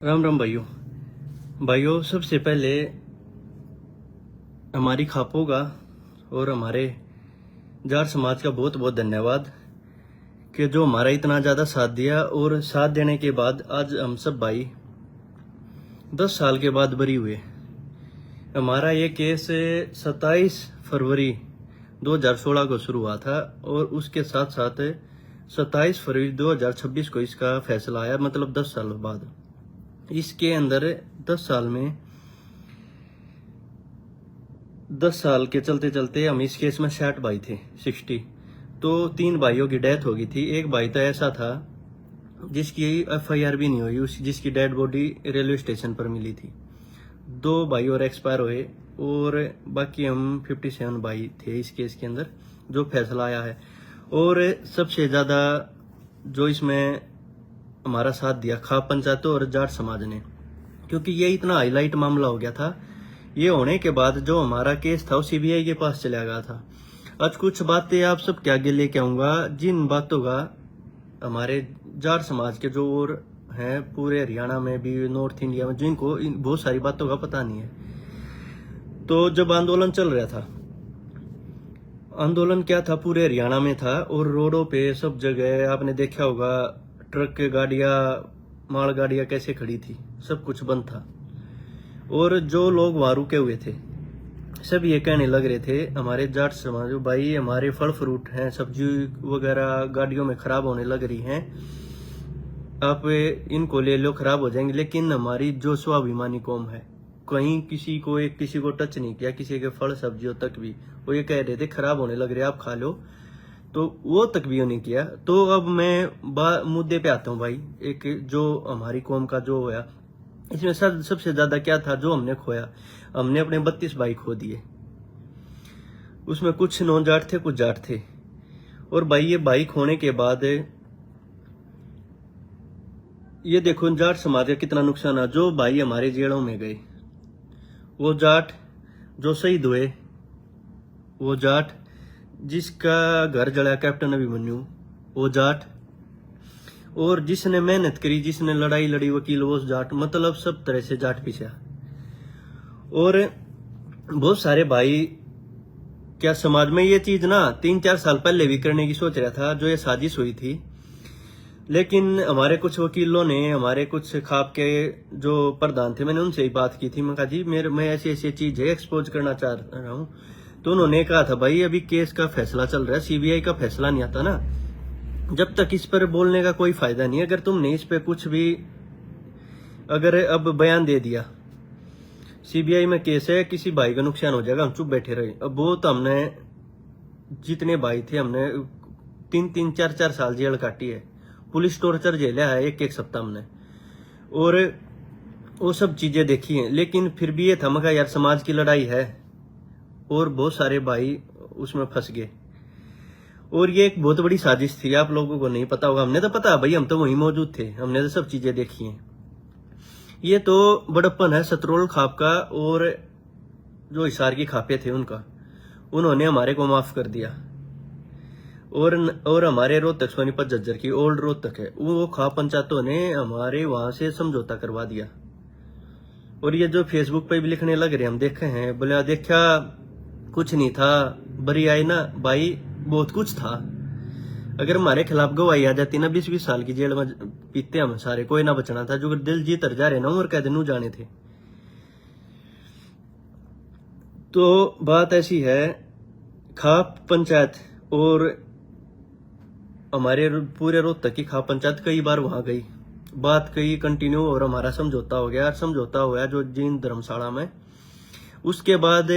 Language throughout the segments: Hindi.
राम राम भाइयों। भाइयों, सबसे पहले हमारी खापों का और हमारे जार समाज का बहुत बहुत धन्यवाद कि जो हमारा इतना ज़्यादा साथ दिया। और साथ देने के बाद आज हम सब भाई 10 साल के बाद बरी हुए। हमारा ये केस 27 फरवरी 2016 को शुरू हुआ था और उसके साथ साथ 27 फरवरी 2026 को इसका फैसला आया, मतलब 10 साल बाद। इसके अंदर 10 साल में 10 साल के चलते चलते हम इस केस में 60 भाई थे, 60। तो 3 भाइयों की डेथ हो गई थी। एक भाई तो ऐसा था जिसकी FIR भी नहीं हुई, जिसकी डेड बॉडी रेलवे स्टेशन पर मिली थी। 2 भाई और एक्सपायर हुए और बाकी हम 57 भाई थे इस केस के अंदर जो फैसला आया है। और सबसे ज़्यादा जो इसमें हमारा साथ दिया खाप पंचायतों और जाट समाज ने, क्योंकि ये इतना हाईलाइट मामला हो गया था। ये होने के बाद जो हमारा केस था वो CBI के पास चला गया था। आज कुछ बातें आप सबके आगे लेके आऊंगा, जिन बातों का हमारे जाट समाज के जो और हैं पूरे हरियाणा में भी, नॉर्थ इंडिया में, जिनको इन बहुत सारी बातों का पता नहीं है। तो जब आंदोलन चल रहा था, आंदोलन क्या था, पूरे हरियाणा में था और रोडों पे सब जगह आपने देखा होगा ट्रक गाड़ियां, माल गाड़ियां कैसे खड़ी थी, सब कुछ बंद था। और जो लोग वहां रुके हुए थे सब ये कहने लग रहे थे, हमारे जाट समाज भाई, हमारे फल फ्रूट हैं, सब्जी वगैरह गाड़ियों में खराब होने लग रही हैं, आप इनको ले लो, खराब हो जाएंगे। लेकिन हमारी जो स्वाभिमानी कौम है, कहीं किसी को टच नहीं किया, किसी के फल सब्जियों तक भी वो ये कह रहे थे खराब होने लग रहे, आप खा लो, तो वो तक भी नहीं किया। तो अब मैं मुद्दे पे आता हूँ भाई। एक जो हमारी कौम का जो होया, इसमें सबसे ज्यादा क्या था जो हमने खोया, हमने अपने 32 भाई खो दिए। उसमें कुछ नॉन जाट थे, कुछ जाट थे। और भाई ये भाई खोने के बाद ये देखो जाट समाज का कितना नुकसान है। जो भाई हमारे जेलों में गए, वो जाट जो शहीद हुए, वो जाट जिसका घर जला कैप्टन अभिमन्यु, वो जाट, और जिसने मेहनत करी, जिसने लड़ाई लड़ी वकील, वो जाट। मतलब सब तरह से जाट पीछा। और बहुत सारे भाई क्या समाज में ये चीज ना 3-4 साल पहले भी करने की सोच रहा था, जो ये साजिश हुई थी। लेकिन हमारे कुछ वकीलों ने, हमारे कुछ खाप के जो प्रधान थे, मैंने उनसे ही बात की थी। मैं कहा जी मैं ऐसी ऐसी चीज है एक्सपोज करना चाह रहा हूँ। तो उन्होंने कहा था भाई अभी केस का फैसला चल रहा है, CBI का फैसला नहीं आता ना, जब तक इस पर बोलने का कोई फायदा नहीं। अगर तुमने इस पे कुछ भी अगर अब बयान दे दिया, CBI में केस है, किसी भाई का नुकसान हो जाएगा, हम चुप बैठे रहे। अब वो तो हमने जितने भाई थे, हमने 3-3, 4-4 साल जेल काटी है, पुलिस टॉर्चर झेला है 1-1 सप्ताह हमने, और वो सब चीजें देखी हैं। लेकिन फिर भी ये था, मगर यार समाज की लड़ाई है, और बहुत सारे भाई उसमें फंस गए। और ये एक बहुत बड़ी साजिश थी, आप लोगों को नहीं पता होगा, हमने तो पता भाई, हम तो वहीं मौजूद थे, हमने तो सब चीजें देखी हैं। ये तो बड़प्पन है सतरोल खाप का, और जो हिसार की खापे थे उनका, उन्होंने हमारे को माफ कर दिया। और हमारे रोहतक सोनीपत झज्जर की ओल्ड रोहतक है, वो खाप पंचायतों ने हमारे वहां से समझौता करवा दिया। और ये जो फेसबुक पे भी लिखने लग रहे, हम देखे हैं, बोले देखा कुछ नहीं था, बरी आई ना भाई, बहुत कुछ था। अगर हमारे खिलाफ गवाही आ जाती ना, 20-20 साल की जेल में पीते हम सारे, कोई ना बचना था। जो दिल जीत जा रहे ना, उम्र कैद नू जाने थे। तो बात ऐसी है, खाप पंचायत और हमारे पूरे रोहतक की खाप पंचायत कई बार वहां गई, बात कई कंटिन्यू, और हमारा समझौता हो गया। समझौता हुआ जो जीन धर्मशाला में, उसके बाद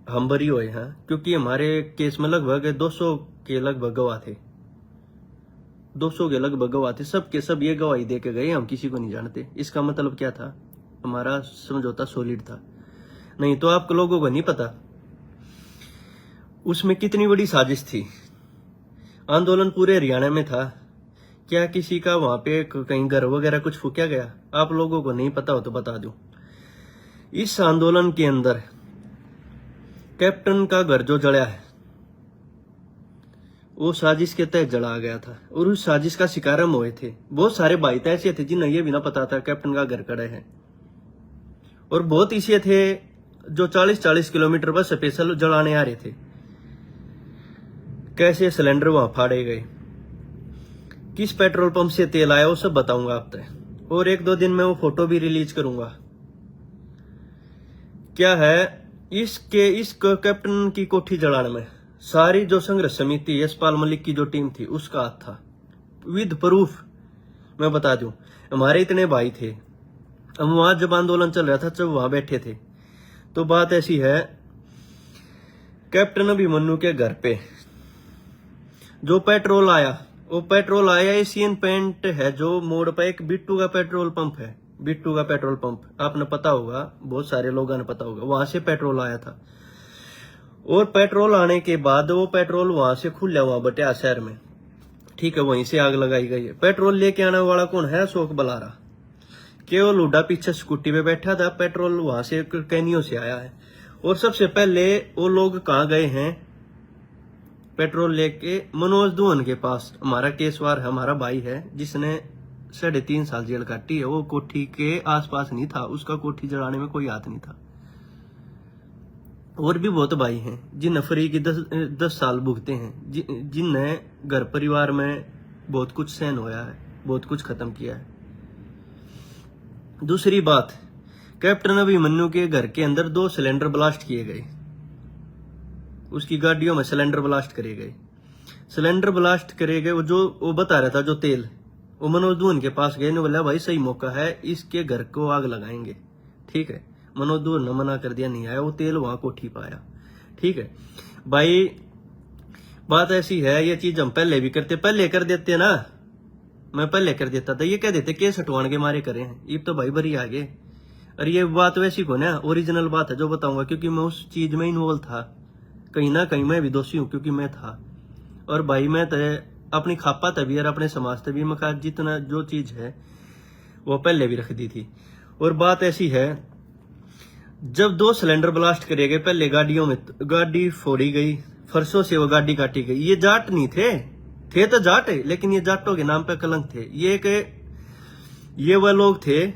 हम बरी हुए हैं, क्योंकि हमारे केस में लगभग 200 के लगभग गवाह थे, 200 के लगभग गवाह थे। सब के सब ये गवाही दे के गए, हम किसी को नहीं जानते। इसका मतलब क्या था, हमारा समझौता सॉलिड था। नहीं तो आप लोगों को नहीं पता उसमें कितनी बड़ी साजिश थी। आंदोलन पूरे हरियाणा में था, क्या किसी का वहां पे कहीं घर वगैरह कुछ फूका गया? आप लोगों को नहीं पता हो तो बता दूं, इस आंदोलन के अंदर कैप्टन का घर जो जला है, वो साजिश के तहत जला गया था और उस साजिश का शिकार हम हुए थे। बहुत सारे भाई तो ऐसे थे जिन्हें ये भी ना पता था कैप्टन का घर कड़े है, और बहुत ऐसे थे जो 40-40 किलोमीटर बस स्पेशल जलाने आ रहे थे। कैसे सिलेंडर वहां फाड़े गए, किस पेट्रोल पंप से तेल आया, वो सब बताऊंगा आप तक। और 1-2 दिन में वो फोटो भी रिलीज करूंगा। क्या है इस कैप्टन की कोठी जलाने में सारी जो संघर्ष समिति यशपाल मलिक की जो टीम थी उसका हाथ था, विद प्रूफ। मैं बता दूं, हमारे इतने भाई थे, हम वहां जब आंदोलन चल रहा था जब वहां बैठे थे। तो बात ऐसी है, कैप्टन अभिमन्यु के घर पे जो पेट्रोल आया, वो पेट्रोल आया एशियन पेंट है जो मोड़ पे एक बिट्टू का पेट्रोल पंप है। बिट्टू का पेट्रोल पंप आपने पता होगा, बहुत सारे लोगों ने पता होगा, वहां से पेट्रोल आया था। और पेट्रोल आने के बाद वो पेट्रोल वहां से खुला हुआ बटिया शहर में, ठीक है, वहीं से आग लगाई गई है। पेट्रोल लेके आने वाला कौन है? अशोक बलारा। केवल लूडा पीछे स्कूटी पे बैठा था, पेट्रोल वहां से कैनियों से आया है। और सबसे पहले वो लोग कहाँ गए हैं पेट्रोल लेके? मनोज दुहन के पास। हमारा केसवार है, हमारा भाई है जिसने 3.5 साल जेल काटी है। वो कोठी के आसपास नहीं था, उसका कोठी जलाने में कोई हाथ नहीं था। और भी बहुत भाई हैं जिन फ्री की 10 साल भुगते हैं, जिनने घर परिवार में बहुत कुछ सहन होया है, बहुत कुछ खत्म किया है। दूसरी बात, कैप्टन अभिमन्यु के घर के अंदर 2 सिलेंडर ब्लास्ट किए गए, उसकी गाड़ियों में सिलेंडर ब्लास्ट करे गए। सिलेंडर ब्लास्ट करे गए, वो बता रहा था जो तेल, वो मनोज दुहन के पास गए, ने बोला भाई सही मौका है, इसके घर को आग लगाएंगे, ठीक है। मनोज दुहन ने मना कर दिया, नहीं आया, वो तेल वहां कोठी पाया, ठीक है भाई। बात ऐसी है, ये चीज हम पहले भी करते, पहले कर देते ना, मैं पहले कर देता था, ये कह देते केस हटवाने के मारे करे हैं, ये तो भाई भरी आगे। और ये बात वैसी को ना ओरिजिनल बात है जो बताऊंगा, क्योंकि मैं उस चीज में इन्वॉल्व था, कहीं ना कहीं मैं भी दोषी हूं क्योंकि मैं था। और भाई मैं तो अपनी खापा तभी और अपने समाज तभी मैं जितना जो चीज है वो पहले भी रख दी थी। और बात ऐसी है, जब 2 सिलेंडर ब्लास्ट करे गए, पहले गाड़ियों में गाड़ी फोड़ी गई, फरसों से वो गाड़ी काटी गई। ये जाट नहीं थे तो जाट है, लेकिन ये जाटों के नाम पे कलंक थे। ये वह लोग थे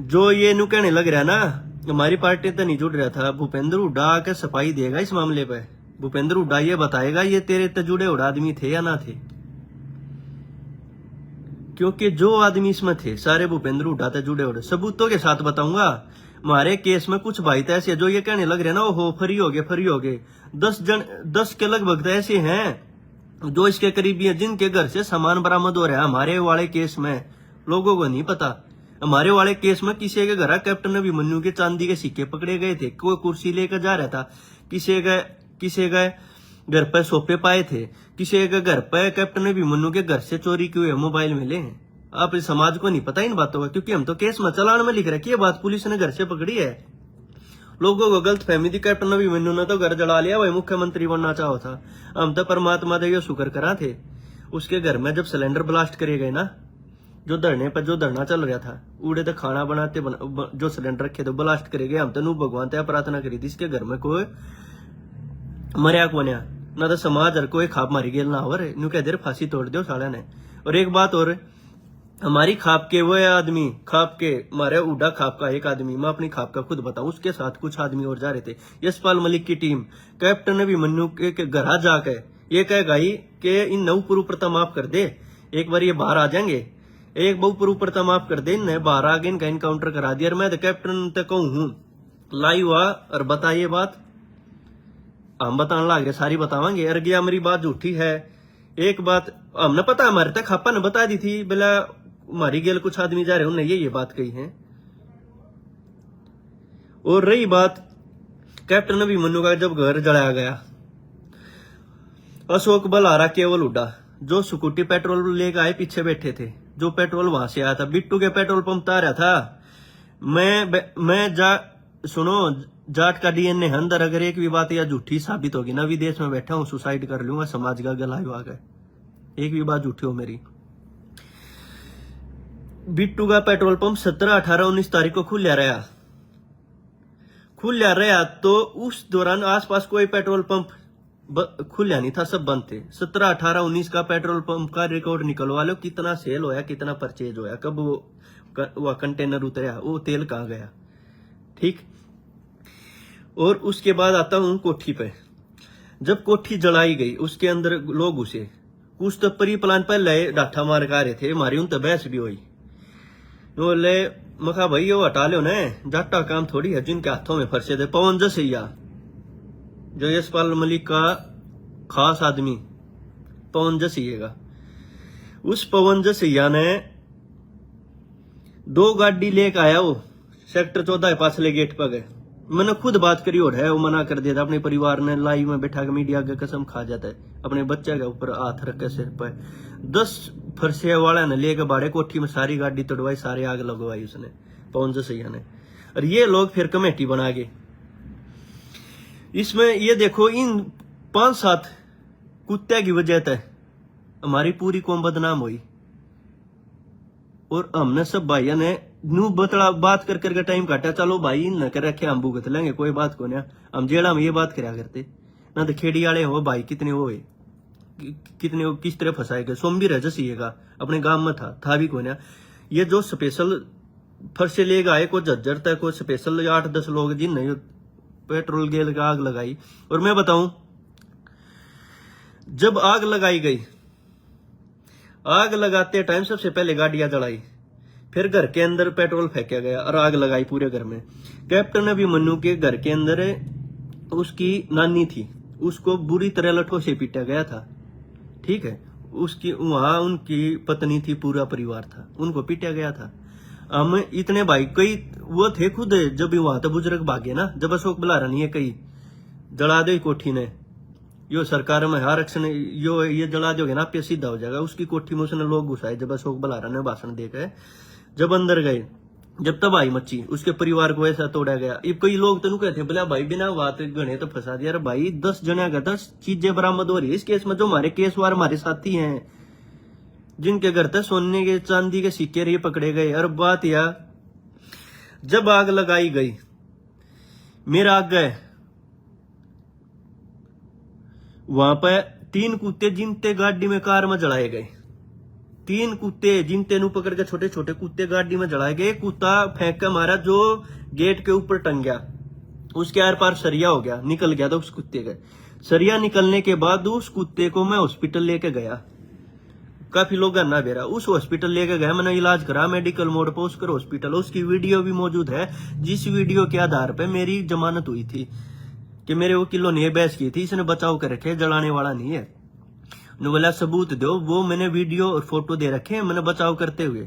जो ये नु कहने लग रहा ना, हमारी पार्टी तो नहीं जुड़ रहा था। भूपेंद्र हुड्डा आके सफाई देगा इस मामले पे। भूपेंद्र हुड्डा ये बताएगा ये तेरे तो जुड़े हुए आदमी थे या ना थे, क्योंकि जो आदमी इसमें थे सारे भूपेंद्र हुड्डा तो जुड़े हुए। सबूतों के साथ बताऊंगा। हमारे केस में कुछ भाई तो ऐसे जो ये कहने लग रहे ना, वो फ्री हो गए 10 के लगभग ऐसे हैं जो इसके करीबी हैं, जिनके घर से सामान बरामद हो रहा है। हमारे वाले केस में लोगों को नहीं पता, हमारे वाले केस में किसी के घर कैप्टन अभिमन्यु के चांदी के सिक्के पकड़े गए थे, कोई कुर्सी लेकर जा रहा था, किसी के घर पर सोफे पाए थे, किसी के घर पर कैप्टन अभिमन्यु के घर से चोरी किए मोबाइल मिले हैं। आप इस समाज को नहीं पता इन बातों का, क्योंकि हम तो केस में चालान में लिख रखी है बात, पुलिस ने घर से पकड़ी है। लोगों को गलत फहमी थी, कैप्टन अभिमन्यु ने तो घर जला लिया, वही मुख्यमंत्री बनना चाहो था। हम तो परमात्मा देव शुक्र करा थे। उसके घर में जब सिलेंडर ब्लास्ट करे गए ना, जो धरना चल रहा था, उड़े तो खाना बनाते जो सिलेंडर रखे थे ब्लास्ट करे गए। हम तो नू भगवान तया प्रार्थना करी थी इसके घर में कोई मरिया को बनिया ना, तो समाज हर कोई खाप मारी गेल ना हो रहे, न्यू कह दे फांसी तोड़ दो साले ने। और एक बात और, हमारी खाप के वो आदमी, खाप के मारे उड़ा खाप का एक आदमी, मैं अपनी खाप का खुद बताऊं, उसके साथ कुछ आदमी और जा रहे थे। यशपाल मलिक की टीम कैप्टन अभिमन्यु के घर जाके ये कह गई कि इन नौ पुरुप्रता माफ कर दे, एक बार ये बाहर आ जाएंगे, एक बहु पुरुप्रता माफ कर दे, इन्हें बाहर आगे इनका इनकाउंटर करा दिया। और मैं तो कैप्टन तक कहूं हूं लाइव हुआ और बताइए बात, हम बताने लग रहे, सारी बतावांगे। और गया मेरी बात झूठी है। एक बात हमने पता, हमारे तक खापा ने बता दी थी, बोला हमारी गेल कुछ आदमी जा रहे, उन्होंने ये बात कही है। और रही बात कैप्टन अभिमन्यु का जब घर जलाया गया, अशोक बलारा केवल हुड्डा जो स्कूटी पेट्रोल लेकर आए पीछे बैठे थे, जो पेट्रोल वहां से आया था, बिट्टू के पेट्रोल पंप आ रहा था। सुनो, जाट का डीएनए अंदर, अगर एक भी बात या झूठी साबित होगी ना, विदेश में बैठा हूं, सुसाइड कर लूंगा, समाज का गला हुआ गए, एक भी बात झूठी हो मेरी। बिट्टू का पेट्रोल पंप 17, 18, 19 तारीख को खुला रहा, तो उस दौरान आसपास कोई पेट्रोल पंप खुला नहीं था, सब बंद थे। 17, 18, 19 का पेट्रोल पंप का रिकॉर्ड निकलवा लो, कितना सेल होया, कितना परचेज होया, कब वो कंटेनर उतरा, वो तेल कहाँ गया। ठीक। और उसके बाद आता हूं कोठी पे। जब कोठी जलाई गई, उसके अंदर लोग घुसे, कुछ तो प्री प्लान पहले डाठा मार का रहे थे, हमारी उन तो बहस भी हुई। बोले मखा भाई वो हटा लो ने, जाटा काम थोड़ी है, जिनके हाथों में फंसे थे। पवन जसैया, जो यशपाल मलिक का खास आदमी, पवन जसैया का, उस पवन जसैया ने 2 गाड़ी लेके आया, वो सेक्टर 14 के पास ले गेट पर गए। मैंने खुद बात करी और है, वो मना कर दिया था। अपने परिवार ने लाइव में बैठा के मीडिया के कसम खा जाता है, अपने बच्चे के ऊपर हाथ रख के सिर पर। 10 फरसे वाला ने लेके बाड़े कोठी में सारी गाड़ी तोड़वाई, सारी आग लगवाई उसने, पवन जसैया ने। और ये लोग फिर कमेटी बना गए। इसमें ये देखो, इन 5-7 कुत्ते की वजह से हमारी पूरी कौम बदनाम हुई। और हमने सब भाइयों ने नू बतला बात कर करके टाइम काटा, चलो भाई न कर रखे, हम भुगत लेंगे, कोई बात को नहीं। हम जेड़ा में ये बात करा करते ना, तो खेड़ी वाले हो भाई, कितने वो है, कितने वो किस तरह फंसाए गए। सोमवीर है जसीएगा अपने गांव में था भी कोई ना। ये जो स्पेशल फरसे ले गए, को झज्जर तक को स्पेशल 8-10 लोग जिन पेट्रोल गेल का आग लगाई। और मैं बताऊं, जब आग लगाई गई, आग लगाते टाइम सबसे पहले गाड़ियां जलाई, फिर घर के अंदर पेट्रोल फेंका गया और आग लगाई पूरे घर में। कैप्टन अभिमन्यु के घर के अंदर उसकी नानी थी, उसको बुरी तरह लठों से पीटा गया था। ठीक है, उसकी वहां उनकी पत्नी थी, पूरा परिवार था, उनको पीटा गया था। हम इतने भाई कई वो थे खुद, जब वहां तो बुजुर्ग भागे ना, जब अशोक बुलारा नहीं है, कई जला दो कोठी ने, यो सरकार में आरक्षण यो ये जला दोगे ना, पे सीधा हो जाएगा। उसकी कोठी में उसने लोग घुसाए, जब अशोक बुलारा ने भाषण देकर जब अंदर गए, जब तबाही मची, उसके परिवार को ऐसा तोड़ा गया। ये कई लोग तो कहते हैं बोला भाई बिना बात गणे तो फंसा दिया। अरे भाई 10 जने का 10 चीजें बरामद हो रही है इस केस में। जो हमारे केसवार हमारे साथी हैं, जिनके घर तक सोने के चांदी के सिक्के ये पकड़े गए। और बात यह, जब आग लगाई गई, मेरा आग गए वहां पर 3 कुत्ते जिनते गाड़ी में कार में जलाए गए। 3 कुत्ते जिनते नु पकड़ के, छोटे छोटे कुत्ते गाड़ी में जलाए गए। कुत्ता फेंक के मारा जो गेट के ऊपर टंग गया, उसके आर पार सरिया हो गया, निकल गया था उस कुत्ते का। सरिया निकलने के बाद उस कुत्ते को मैं हॉस्पिटल लेके गया, काफी लोग ना बेरा, उस हॉस्पिटल लेके गया, मैंने इलाज करा मेडिकल मोड पर उसकर हॉस्पिटल। उसकी वीडियो भी मौजूद है, जिस वीडियो के आधार पर मेरी जमानत हुई थी कि मेरे वकीलों ने बहस की थी, इसने बचाव कर रखे, जलाने वाला नहीं है। ने बोला सबूत दो, वो मैंने वीडियो और फोटो दे रखे हैं मैंने बचाव करते हुए।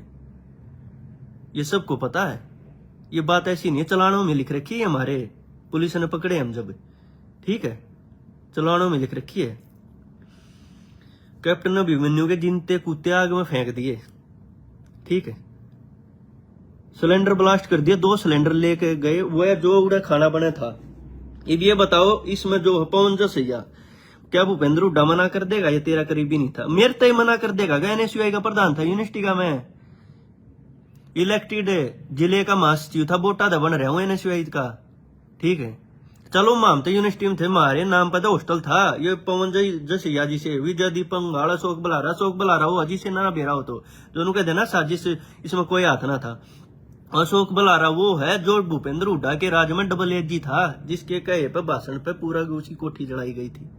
ये सबको पता है, ये बात ऐसी नहीं है, चलानों में लिख रखी है हमारे, पुलिस ने पकड़े हम जब। ठीक है, चलानों में लिख रखी है। कैप्टन अभिमन्यु के जिनते कुत्ते आग में फेंक दिए। ठीक है, सिलेंडर ब्लास्ट कर दिया, 2 सिलेंडर लेके गए, वो जो उड़ा खाना बना था। अब ये बताओ, इसमें जो पवन जसैया, क्या भूपेंद्र हुड्डा मना कर देगा? ये तेरा करीबी नहीं था, मेरे तय मना कर देगा। एनएसयूआई का प्रधान था यूनिवर्सिटी का, मैं इलेक्टेड जिले का महासचिव था, बोटा था बन रहा हूं एनएसयूआई का। ठीक है, चलो माम तो यूनिवर्सिटी में थे, हमारे नाम पर हॉस्टल था। ये पवन जसैया जी से विजय दीपक गाड़ा, अशोक बुलारा हो, अजी से ना बेरा हो तो दोनों कहते ना साजिश, इसमें कोई हाथ ना था। अशोक बुलारा वो है जो भूपेंद्र हुड्डा के राज में डबल एजी था, जिसके कहे पर भाषण पे पूरा उसकी कोठी जलाई गई थी।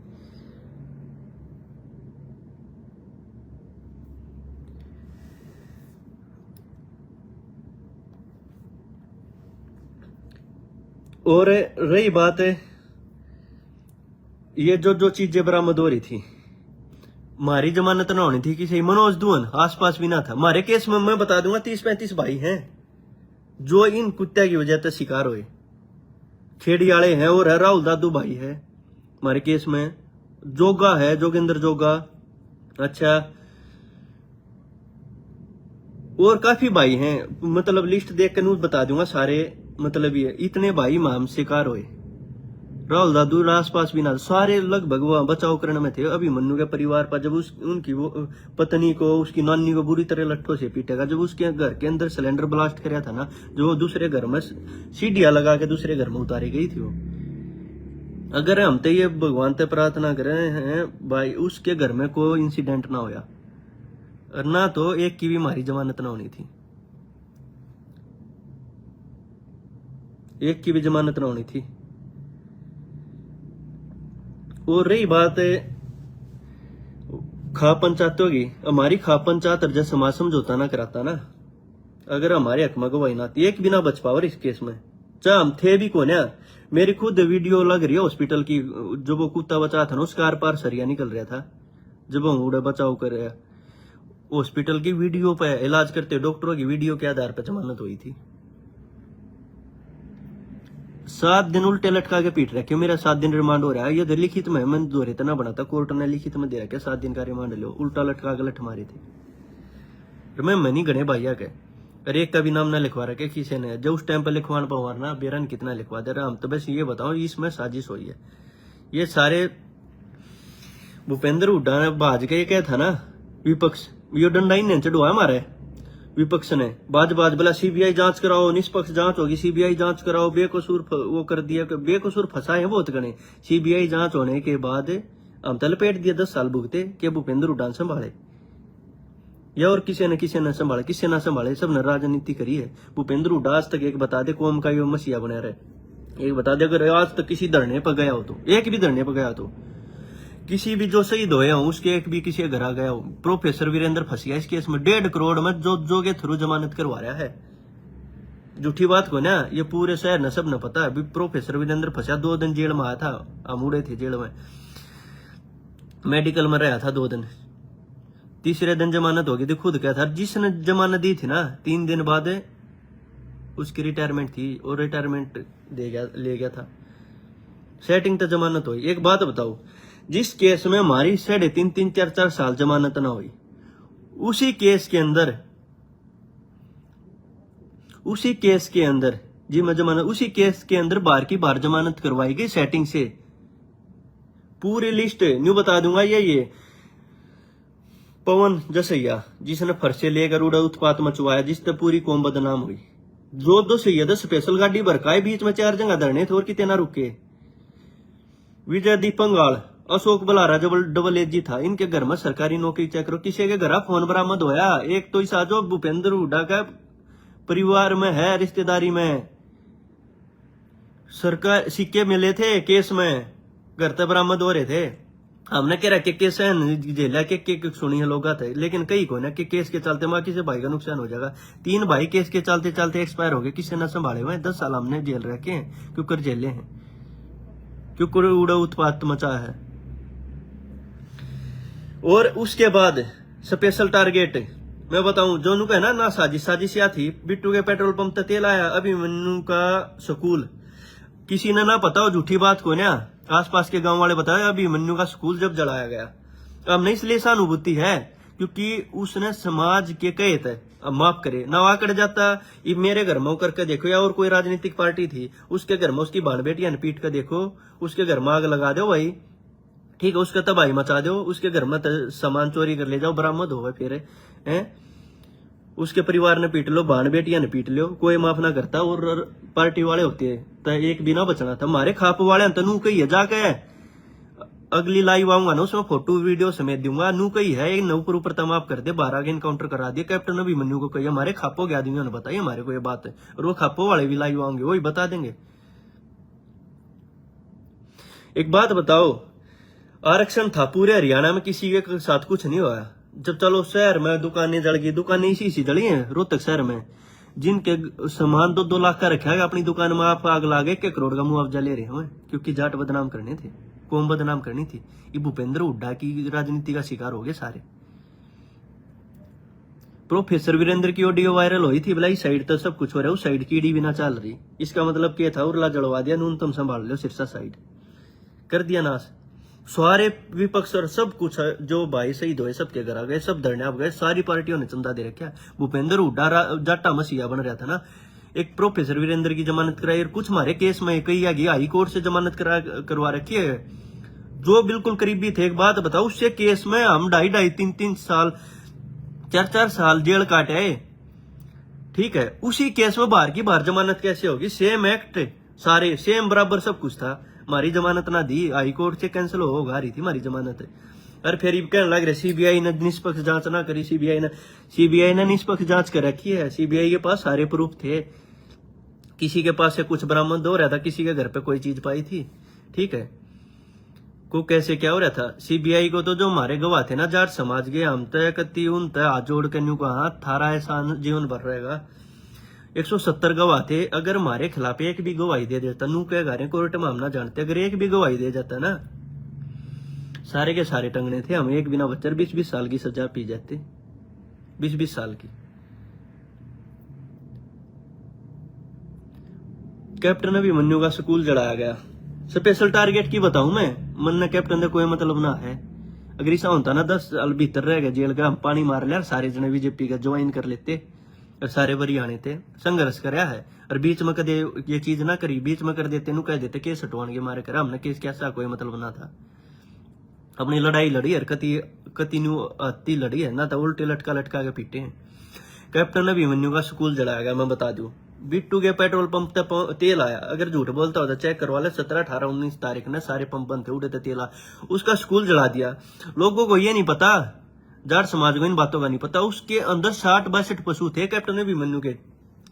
और रही बात है ये जो चीजें बरामद हो रही थी, हमारी जमानत ना होनी थी किसी। मनोज दुहन आसपास भी ना था हमारे केस में। मैं बता दूंगा 30-35 भाई हैं जो इन कुत्ते की वजह से शिकार हुए। खेड़ी वाले हैं और है, राहुल दादू भाई है हमारे केस में, जोगा है, जोगेंद्र जोगा, अच्छा, और काफी भाई हैं। मतलब लिस्ट देख कर बता दूंगा सारे, मतलब ये इतने भाई माम शिकार हुए। राहुल दादू आसपास भी ना, सारे लगभग वो बचाव करने में थे। अभिमन्यु के परिवार पर जब उनकी वो पत्नी को, उसकी नानी को बुरी तरह लट्ठों से पीटेगा, जब उसके घर के अंदर सिलेंडर ब्लास्ट कराया था ना, जो दूसरे घर में सीढ़ियां लगा के दूसरे घर में उतारी गई थी वो। अगर हम तो ये भगवान से प्रार्थना कर रहे हैं भाई उसके घर में कोई इंसिडेंट ना होया, और ना तो एक की भी हमारी जमानत ना होनी थी, एक की भी जमानत ना होनी थी। और रही बात खा पंचायतों की, हमारी खा पंचायत अर्जा समाज समझौता ना कराता ना, अगर हमारे हक में गवाही ना, एक भी ना बच पावर इस केस में, चाहे हम थे भी कौन है। मेरी खुद वीडियो लग रही है हॉस्पिटल की, जब वो कुत्ता बचा था ना उसका आर पार सरिया निकल रहा था, जब हम उड़े बचाव कर रहे, हॉस्पिटल की वीडियो पे इलाज करते डॉक्टरों की वीडियो के आधार पर जमानत हुई थी। 7 दिन उल्टे लटका के पीट रखे, मेरा 7 दिन रिमांड हो रहा है, ये लिखित में मैंने दोहरे तना बना था, कोर्ट ने लिखित में दे रखे 7 दिन का रिमांड लो, उल्टा लटका के लठ मारी थी। मैं नहीं गणे भैया के, अरे एक का भी नाम ना लिखवा रखे किसी ने, जो उस टाइम पर लिखवाना पवारना बेरन कितना लिखवा दे रहा। हम तो बस ये बताओ इसमें साजिश हुई है। ये सारे भूपेंद्र हुड्डा ने भाज के क्या था ना, विपक्ष ये डंडा ही नहीं चढ़वा हमारे विपक्ष ने, बाज बोला सीबीआई जांच कराओ, निष्पक्ष जांच होगी, सीबीआई जांच कराओ, बेकसूर वो कर दिया, बेकसूर फंसाए बहुत गणे। सीबीआई जांच होने के बाद हम तो लपेट दिया 10 साल भुगते कि भूपेंद्र हुड्डा संभाले, या और किसी ने संभाले, किसी ना संभाले, सब ने राजनीति करी है। भूपेंद्र हुड्डा आज तक एक बता दे कौम का ये मसीहा बना रहे, एक बता दे अगर आज तक किसी धरने पर गया हो तो, एक भी धरने पर गया तो, किसी भी जो शहीद होया हो उसके एक भी किसी घर आ गया हो। प्रोफेसर वीरेंद्र फंसिया इस केस में 1.5 करोड़ में जो के थ्रू जमानत करवा रहा है। झूठी बात को ना, ये पूरे शहर ने सब ने पता है। प्रोफेसर वीरेंद्र फंसिया 2 दिन जेल में आया था, हम उड़े थे जेल में, मेडिकल में रहा था 2 दिन, तीसरे दिन जमानत होगी थी। खुद क्या था जिसने जमानत दी थी ना, 3 दिन बाद उसकी रिटायरमेंट थी और रिटायरमेंट ले गया था, सेटिंग तो जमानत हुई। एक बात बताओ, जिस केस में हमारी 3.5 4 साल जमानत ना हुई, उसी केस के अंदर जी मैं जमानत, उसी केस के अंदर बार की बार जमानत करवाई गई सेटिंग से। पूरी लिस्ट न्यू बता दूंगा। ये पवन जसैया जिसने फर्शे लेकर उड़ा उत्पात मचवाया, जिससे पूरी कौम बदनाम हुई, जो सैयद स्पेशल गाड़ी भरकाए, बीच में 4 जगह धरने थे और कितने रुके। विजय दीपंगाल, अशोक बलारा डबल एजी था, इनके घर में सरकारी नौकरी चेक करो, किसी के घर फोन बरामद होया। एक तो इसा जो भूपेंद्र हुड्डा का परिवार में है, रिश्तेदारी में, सरकार सिक्के मिले थे केस में, घर तक बरामद हो रहे थे। हमने कह रहा कि केस है जेला के सुनी है लोग थे, लेकिन कई को ना कि केस के चलते माँ किसी भाई का नुकसान हो जाएगा। 3 भाई केस के चलते चलते एक्सपायर हो गए, किसी न संभाले हुए। 10 साल हमने जेल रखे हैं, क्योंकि जेले हैं, क्योंकि उड़ा उत्पात मचा है। और उसके बाद स्पेशल टारगेट मैं बताऊं, जो नुका है ना साजिश या थी। बिट्टू के पेट्रोल पंप तक तेल आया, अभिमन्यु का स्कूल, किसी ने ना पता हो झूठी बात को ना, आसपास के गांव वाले बताया अभिमन्यु का स्कूल जब जलाया गया। अब नहीं इसलिए सहानुभूति है क्योंकि उसने समाज के कहे थे, अब माफ करे ना आकड़ जाता। ये मेरे घर में करके देखो, या और कोई राजनीतिक पार्टी थी उसके घर में उसकी बाण बेटियां पीट कर देखो, उसके घर में आग लगा दो भाई, ठीक है, उसका तबाही मचा दो, उसके घर में सामान चोरी कर ले जाओ, बरामद हो फिर हैं, उसके परिवार ने पीट लो, बाण बेटियां ने पीट लो, कोई माफ ना करता। और पार्टी वाले होते हैं तो एक भी ना बचना था। हमारे खाप वाले तो नू कही है जाके, अगली लाइव आऊंगा ना उसमें फोटो वीडियो समेत दूंगा। नू कही है एक नौकर ऊपर तमाम कर दे, 12 के इनकाउंटर करा दिया। कैप्टन अभिमन्यु को कही, हमारे खापो के आदमियों ने बताई हमारे को ये बात है, और वो खापो वाले भी लाइव आएंगे, वही बता देंगे। एक बात बताओ, आरक्षण था पूरे हरियाणा में, किसी के साथ कुछ नहीं हुआ। जब चलो शहर में दुकानें जल गई, दुकानें इसी जली हैं रोहतक शहर में, जिनके सामान 2-2 लाख का रखा है, अपनी दुकान में आप आग लागे 1 करोड़ का मुआवजा ले रहे हैं, क्योंकि जाट बदनाम करने थे, कौम बदनाम करनी थी। ये भूपेंद्र हुड्डा की राजनीति का शिकार हो गए सारे। प्रोफेसर वीरेंद्र की ऑडियो वायरल हुई थी, बोला इस साइड तो सब कुछ हो रहा है, उस साइड कीड़ी भी ना चल रही। इसका मतलब क्या था, उरला जलवा दिया, न्यूनतम संभाल लो, सिरसा साइड कर दिया नाश। सारे विपक्ष और सब कुछ जो भाई शहीद हुए सबके घर आ गए, सब धरने आप गए, सारी पार्टियों ने चंदा दे रखा। भूपेंद्र हुड्डा जाटा मसीहा बन रहा था ना। एक प्रोफेसर वीरेंद्र की जमानत कराई, और कुछ हमारे केस में कई आ गई, हाई कोर्ट से जमानत करवा रखी है, जो बिल्कुल करीबी थे। एक बात बताओ, उससे केस में हम 2.5 3 साल 4 साल जेल काटे, ठीक है। उसी केस में बाहर की बाहर जमानत कैसे होगी? सेम एक्ट, सारे सेम बराबर सब कुछ था। हमारी जमानत ना दी, हाई कोर्ट से कैंसिल होगा रही थी हमारी जमानत। और फिर ये कहने लग रहे सीबीआई ने निष्पक्ष जांच ना करी, सीबीआई ने निष्पक्ष जांच कर रखी है। सीबीआई के पास सारे प्रूफ थे, किसी के पास से कुछ बरामद हो रहा था, किसी के घर पे कोई चीज पाई थी, ठीक है, को कैसे क्या हो रहा था। सीबीआई को तो जो हमारे गवाह थे ना जाट समाज के, हम तय कती उन तय हाथ जोड़ के न्यू कहा थारा ऐसा जीवन भर रहेगा। 170 गवाह थे, अगर हमारे खिलाफ एक भी गवाही दे देता, नू कह गा रहे कोर्ट में हम ना जानते, अगर एक भी गवाही दे जाता ना, सारे के सारे टंगने थे हम, एक बिना बच्चर 20-20 साल की सजा पी जाते, 20-20 साल की। कैप्टन अभिमन्यु का स्कूल जलाया गया। स्पेशल टारगेट की बताऊं मैं, मन ने कैप्टन का कोई मतलब ना है। अगर ऐसा होता ना 10 साल भीतर रह गए जेल का, हम पानी मार लिया, सारे जने बीजेपी का ज्वाइन कर लेते और सारे बरियाने थे, संघर्ष कराया है। और बीच में कदे ये चीज ना करी, बीच में कर देते नु कह देते केस हटवाने के मारे करा, हमने केस कैसा कोई मतलब ना था। अपनी लड़ाई लड़ी और कति न्यू अति लड़ी है ना, तो उल्टे लटका लटका के पीटे हैं। कैप्टन अभिमन्यु का स्कूल जलाया गया। मैं बता दूं, बिट्टू के पेट्रोल पंप तक तेल आया, अगर झूठ बोलता होता चेक करवा ले, 17, 18, 19 तारीख ने सारे पंप बंद थे, उड़े थे तेल, उसका स्कूल जला दिया। लोगों को ये नहीं पता, जाट समाज को इन बातों का नहीं पता, उसके अंदर 60-62 पशु थे कैप्टन अभिमन्यु के,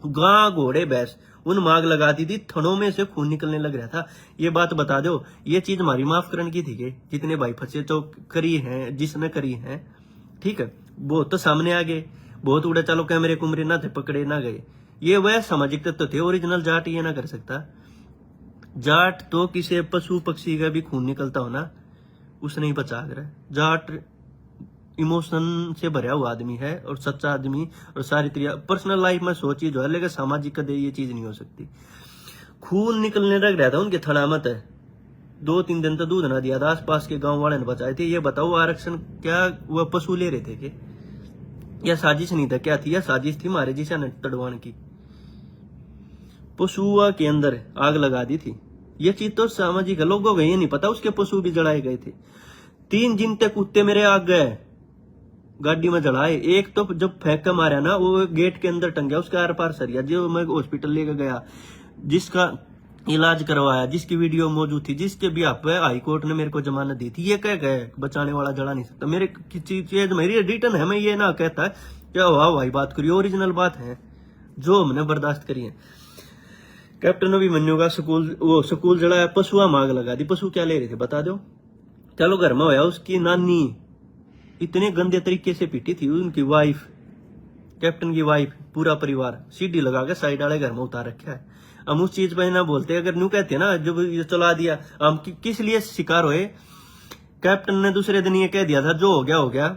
गां घोड़े भैंस, उन मांग लगा दी थी, थनों में से खून निकलने लग रहा था। ये बात बता दो, ये चीज हमारी माफ करने की थी कि जितने भाई फंसे तो करी है, जिसने करी है, ठीक है, बहुत तो सामने आ गए, बहुत उड़े, चलो कैमरे कुमरे ना थे, पकड़े ना गए। ये वह सामाजिक तत्व थे, ओरिजिनल जाट ये ना कर सकता। जाट तो किसी पशु पक्षी का भी खून निकलता हो ना, उसने ही बचा कर। जाट इमोशन से भरा हुआ आदमी है और सच्चा आदमी, और सारी पर्सनल लाइफ में 100 चीज हो, लेकिन सामाजिक कदे ये चीज नहीं हो सकती। खून निकलने लग रहा था उनके थड़ामत है, 2-3 दिन तो दूध ना दिया था, आसपास के गांव वाले ने बचाए थे। ये बताओ आरक्षण क्या वह पशु ले रहे थे कि या साजिश नहीं था, क्या थी, या साजिश थी मारे जिसे तड़वान की, पशुआ के अंदर आग लगा दी थी। ये चीज तो सामाजिक है, लोगों को ये नहीं पता उसके पशु भी जलाए गए थे। 3 दिन तक कुत्ते मेरे आग गए, गाड़ी में जलाए। एक तो जब फेंक कर मारा ना, वो गेट के अंदर टंग गया, उसका आर पार सरिया, जो मैं हॉस्पिटल लेकर गया, जिसका इलाज करवाया, जिसकी वीडियो मौजूद थी, जिसके भी आप हाई कोर्ट ने मेरे को जमानत दी थी, ये कह गए बचाने वाला जला नहीं सकता। मेरे चीज मेरी रिटर्न है, मैं ये ना कहता क्या वाह भाई बात करिए, ओरिजिनल बात है जो हमने बर्दाश्त करी है। कैप्टन अभिमन्यु का स्कूल जलाया, पशुआ मांग लगा दी। पशु क्या ले रहे थे बता दो, चलो घर में होया, उसकी नानी इतने गंदे तरीके से पीटी थी, उनकी वाइफ, कैप्टन की वाइफ, पूरा परिवार सीढ़ी लगा के साइड वाले घर में उतार रखा है। हम उस चीज पर ना बोलते, अगर न्यू कहते ना जब ये चला दिया, हम किस लिए शिकार हुए। कैप्टन ने दूसरे दिन ये कह दिया था, जो हो गया हो गया,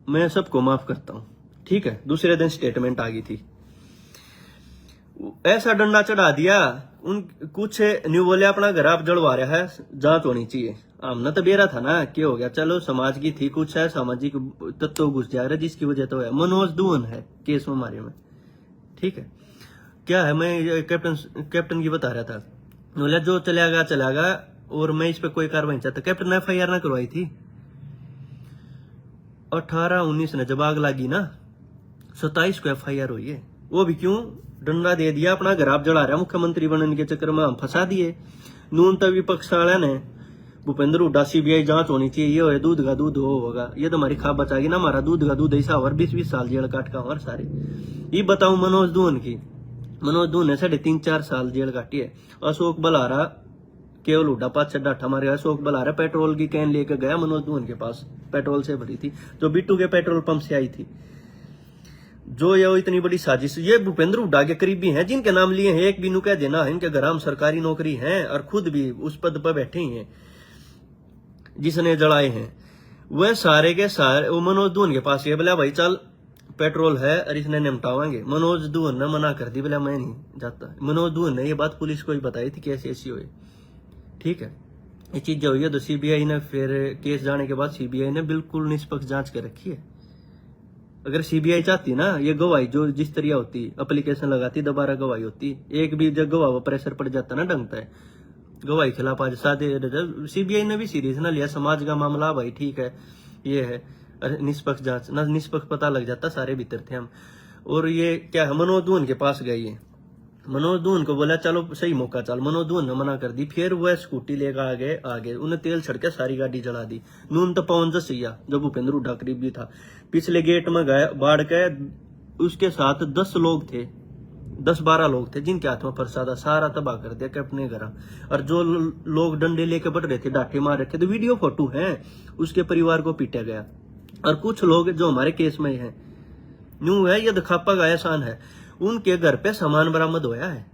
मैं सबको माफ करता हूं, ठीक है। दूसरे दिन स्टेटमेंट आ गई थी, ऐसा डंडा चढ़ा दिया उन, कुछ न्यू बोले अपना घर आप जड़वा रहा है, जांच होनी चाहिए। हमने तो बेरा था ना, क्या हो गया, चलो समाज की थी, कुछ है सामाजिक तत्व घुस जा रहा है, जिसकी वजह तो है। मनोज दुहन है केस में हमारे में, ठीक है। क्या है, मैं कैप्टन की बता रहा था, बोला जो चलेगा, और मैं इस पे कोई कार्रवाई नहीं चाहता। कैप्टन ने FIR ना करवाई थी, 18-19 ने जब आग लगी ना, 27 को FIR हुई है। वो भी क्यों, डंडा दे दिया, अपना घर आप जला रहा, मुख्यमंत्री बनने के चक्कर में हम फंसा दिए। नून तक विपक्ष वाले ने भूपेंद्र हुड्डा CBI जांच होनी चाहिए, ये हो दूध का दूध होगा, ये तो हमारी खाब बचाएगी ना, हमारा दूध का दूध ऐसा और 20-20 साल जेल काट का और सारे। ये बताऊं मनोज दुहन ने 3.5-4 साल जेल काटी है। अशोक बलारा, केवल हुड्डा 5 डाठा मारे, अशोक बलारा पेट्रोल की कैन लेकर गया मनोज दुहन के पास, पेट्रोल से भरी थी, जो बिट्टू के पेट्रोल पंप से आई थी। जो ये इतनी बड़ी साजिश, ये भूपेंद्र हुड्डा के करीबी हैं, जिनके नाम लिए हैं, एक भी नु कह देना इनके घर में सरकारी नौकरी है और खुद भी उस पद पर बैठे ही हैं, जिसने जड़ाए हैं, वह सारे के सारे वो मनोज दुहन के पास ये बोला भाई चल पेट्रोल है और इसने निपटावाएंगे। मनोज दुहन ने मना कर दी, बोला मैं नहीं जाता। मनोज दुहन ने ये बात पुलिस को ही बताई थी कैसे ऐसी हुई, ठीक है। ये चीज जो हुई है तो CBI ने फिर केस जाने के बाद CBI ने बिल्कुल निष्पक्ष जांच कर रखी है। अगर CBI चाहती ना, ये गवाही जो जिस तरह होती, एप्लीकेशन लगाती, दोबारा गवाही होती, एक भी जब गवाह प्रेशर पड़ जाता ना ढंगता है, गवाही खिलाफ आज सादे। CBI ने भी सीरियस ना लिया, समाज का मामला भाई ठीक है, ये है निष्पक्ष जांच ना, निष्पक्ष पता लग जाता, सारे भीतर थे हम। और ये क्या है, मनोज दुहन के पास गई है, मनोज दून को बोला चलो सही मौका चल, मनोज दून ने मना कर दी। फिर वह स्कूटी लेकर आगे उन्हें तेल छड़के सारी गाड़ी जला दी। नून तो पवन जसैया जब भूपेंद्र हुड्डा करीब भी था, पिछले गेट में गए बाढ़ के। उसके साथ 10 लोग थे, 10-12 लोग थे जिनके हाथ में प्रसाद सारा तबाह कर दिया कि अपने घर। और जो लोग डंडे लेके बढ़ रहे थे, डांटे मार रखे थे, वीडियो फोटो है, उसके परिवार को पीटा गया। और कुछ लोग जो हमारे केस में हैं, न्यू है, ये दिखापा का एहसान है, उनके घर पे सामान बरामद होया है।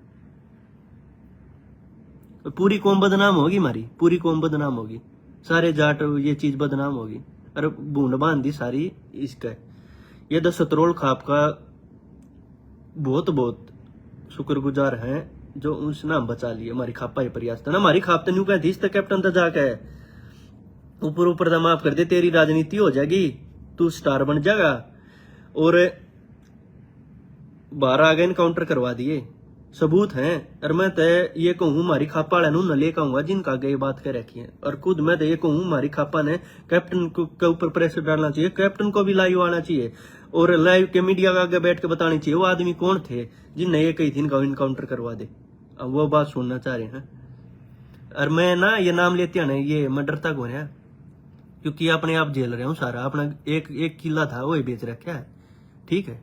पूरी कौम बदनाम होगी, हमारी पूरी कौम बदनाम होगी, सारे जाट ये चीज बदनाम होगी। और बूंद बांधी सारी इसका। ये 10 सतरोल खाप का बहुत बहुत शुक्रगुजार हैं जो उसने हम बचा लिए। हमारी खापा ही प्रयास था ना, हमारी खाप तो न्यू कहती इस कैप्टन तो जाके ऊपर ऊपर तो माफ कर दे, तेरी राजनीति हो जाएगी, तू स्टार बन जाएगा। और 12 आगे इनकाउंटर करवा दिए, सबूत हैं। और मैं तो ये कहूँ हमारी खापा वाले न लेकर आऊंगा जिनका आगे ये बात कर रखी है। और खुद मैं तो ये कहूँ हमारी खापा ने कैप्टन के ऊपर प्रेशर डालना चाहिए, कैप्टन को भी लाइव आना चाहिए और लाइव के मीडिया का आगे बैठ के बतानी चाहिए वो आदमी कौन थे जिनने ये कही थी इनका इनकाउंटर करवा दे। अब वो बात सुनना चाह रहे हैं। और मैं ना ये नाम लेते हैं ना, ये मैं डरता कौन है, क्योंकि अपने आप झेल रहे हूँ सारा। अपना एक किला था वो बेच रखा है, ठीक है।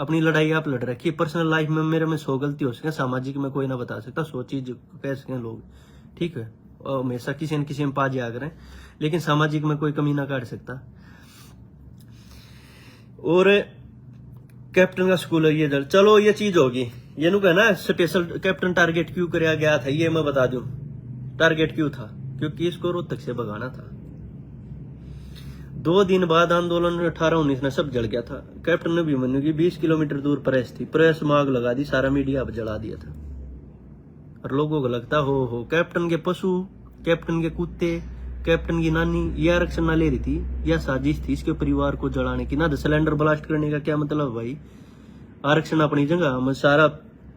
अपनी लड़ाई आप लड़ रखी है। पर्सनल लाइफ में मेरे में 100 गलती हो सके, सामाजिक में कोई ना बता सकता, 100 चीज कह सके लोग, ठीक है। और हमेशा किसी न किसी में पाज आ करें, लेकिन सामाजिक में कोई कमी ना काट सकता। और कैप्टन का स्कूल है ये चलो ये चीज होगी। ये नु कहना स्पेशल कैप्टन टारगेट क्यों कराया गया था, ये मैं बता दूं। टारगेट क्यों था, क्योंकि इसको रोहतक से भगाना था। 2 दिन बाद आंदोलन 18-19 में सब जल गया था। कैप्टन अभिमन्यु की 20 किलोमीटर दूर प्रेस थी, प्रेस में आग लगा दी, सारा मीडिया अब जला दिया था। और लोगों को लगता हो कैप्टन के पशु, कैप्टन के कुत्ते, कैप्टन की नानी ये आरक्षण ना ले रही थी, यह साजिश थी इसके परिवार को जलाने की। ना सिलेंडर ब्लास्ट करने का क्या मतलब भाई, आरक्षण अपनी जगह। हम सारा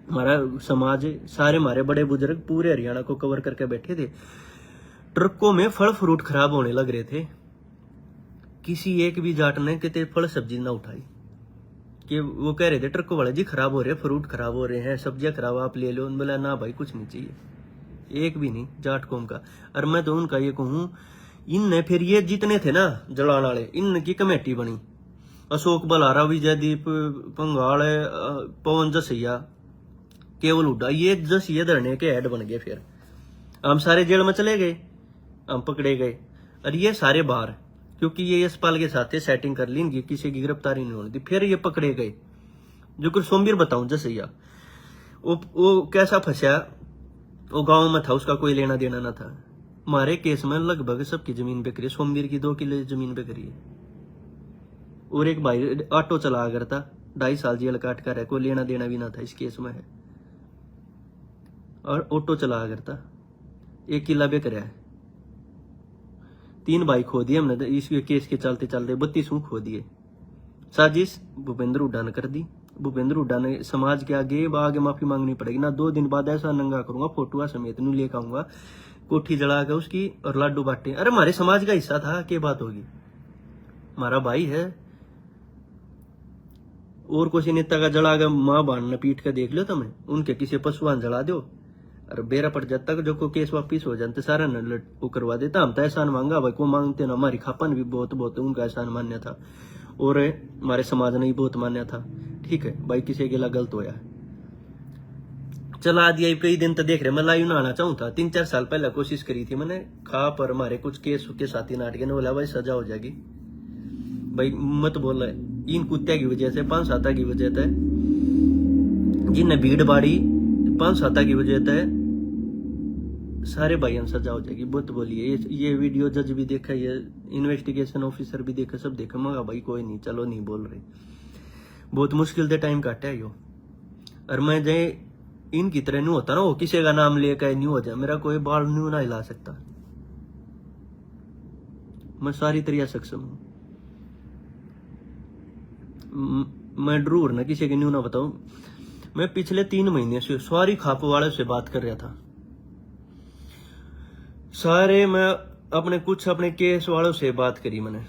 हमारा समाज, सारे हमारे बड़े बुजुर्ग पूरे हरियाणा को कवर करके बैठे थे। ट्रकों में फल फ्रूट खराब होने लग रहे थे, किसी एक भी जाट ने कितने फल सब्जी ना उठाई। कि वो कह रहे थे ट्रकों वाले जी खराब हो रहे हैं, फ्रूट खराब हो रहे हैं, सब्जियां खराब आप ले लो। बोला ना भाई कुछ नहीं चाहिए, एक भी नहीं जाट कौम का। और मैं तो उनका ये कहूँ, इनने फिर ये जितने थे ना जलाने वाले, इनकी कमेटी बनी, अशोक बलारा, विजयदीप पंगाल, पवन जसैया, केवल हुड्डा, ये जसैया धरने के हेड बन गए। फिर हम सारे जेल में चले गए, हम पकड़े गए। और ये सारे बाहर, क्योंकि ये यशपाल के साथ सेटिंग कर ली, इनकी किसी की गिरफ्तारी नहीं होनी थी। फिर ये पकड़े गए। जो कुछ सोमवीर बताऊं जसैया, वो कैसा फंसा, वो गांव में था, उसका कोई लेना देना ना था। हमारे केस में लगभग सबकी जमीन बिक रही है, सोमवीर की 2 किले जमीन बिक रही है। और एक भाई ऑटो चला करता, 2.5 साल जेल काट कर है, कोई लेना देना भी ना था इस केस में है। और ऑटो चला करता, 1 किला बिक रहा है। 3 भाई खो दिए हमने इस केस के चलते चलते, 32 खो दिए। साजिश भूपेंद्र हुड्डा ने कर दी। भूपेंद्र हुड्डा ने समाज के आगे माफी मांगनी पड़ेगी ना। 2 दिन बाद ऐसा नंगा करूंगा, फोटुआ समेत नहीं लेकर आऊंगा, कोठी जला के उसकी और लाडू बांटे। अरे हमारे समाज का हिस्सा था, क्या बात होगी, हमारा भाई है। और किसी नेता का जला के मां बाण ने पीट के देख लो तुम्हें, उनके किसी पशुआन जला दो और बेरा पड़ जाता जो को केस वापिस हो जाते, सारा न वो करवा देता। हम तो एहसान मांगा भाई को मांगते ना, हमारी खापन भी बहुत उनका एहसान मान्य था और हमारे समाज ने भी बहुत मान्य था। ठीक है भाई, किसी के लिए गलत होया चला दिया। कई दिन तो देख रहे, मैं लाइव ना आना चाहूँ था। 3-4 साल पहले कोशिश करी थी मैंने, खा पर हमारे कुछ केस के साथी नाटक ने बोला भाई सजा हो जाएगी। भाई मत बोल रहे, इन कुत्ते की वजह से 5-7 की वजह से जिनने भीड़ बाड़ी 5-7 की वजह से सारे भाइयों सजा हो जाएगी। बहुत बोलिए, ये वीडियो जज भी देखा, ये इन्वेस्टिगेशन ऑफिसर भी देखा, सब देखा। मगा भाई कोई नहीं, चलो नहीं बोल रहे, बहुत मुश्किल से टाइम काटा है यो। और मैं जाए इनकी तरह नहीं होता ना, वो किसी का नाम लेकर नहीं हो जाए, मेरा कोई बाल न्यू ना हिला सकता। मैं सारी तरह सक्षम हूं, मैं ड्रूर ना किसी के न्यू ना बताऊं। मैं पिछले 3 महीने से सारी खाप वाले से बात कर रहा था, सारे मैं अपने केस वालों से बात करी। मैंने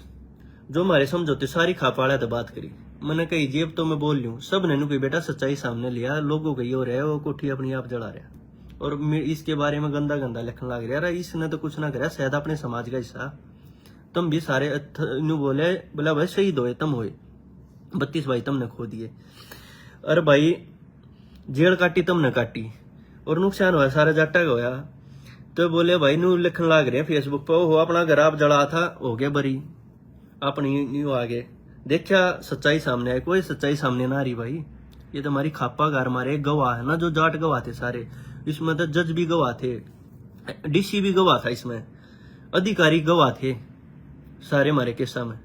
जो हमारे समझौते सारी खाप वाले से बात करी। मैंने कही जेब तो मैं बोल लूं, सब ने कोई बेटा सच्चाई सामने लिया, लोगों का ये हो रहा है वो कोठी अपनी आप जला रहा और इसके बारे में गंदा गंदा लिखने लग रहा है। इसने तो कुछ ना करा, शायद अपने समाज का हिस्सा, तुम भी सारे बोले बोला भाई शहीद होए तुम होए, 32 भाई तुमने खो दिए। अरे भाई जेल काटी तुमने काटी और नुकसान हुआ सारा जाटा का होया। तो बोले भाई नू लिखन लाग रहे फेसबुक पे, हो अपना घर आप जला था हो गया बरी, अपनी न्यू आगे देखा सच्चाई सामने आई, कोई सच्चाई सामने ना आ रही भाई। ये तो हमारी खापा गार मारे गवाह है ना, जो जाट गवाह थे सारे, इसमें तो जज भी गवाह थे, डीसी भी गवाह था, इसमें अधिकारी गवाह थे, सारे हमारे केसा में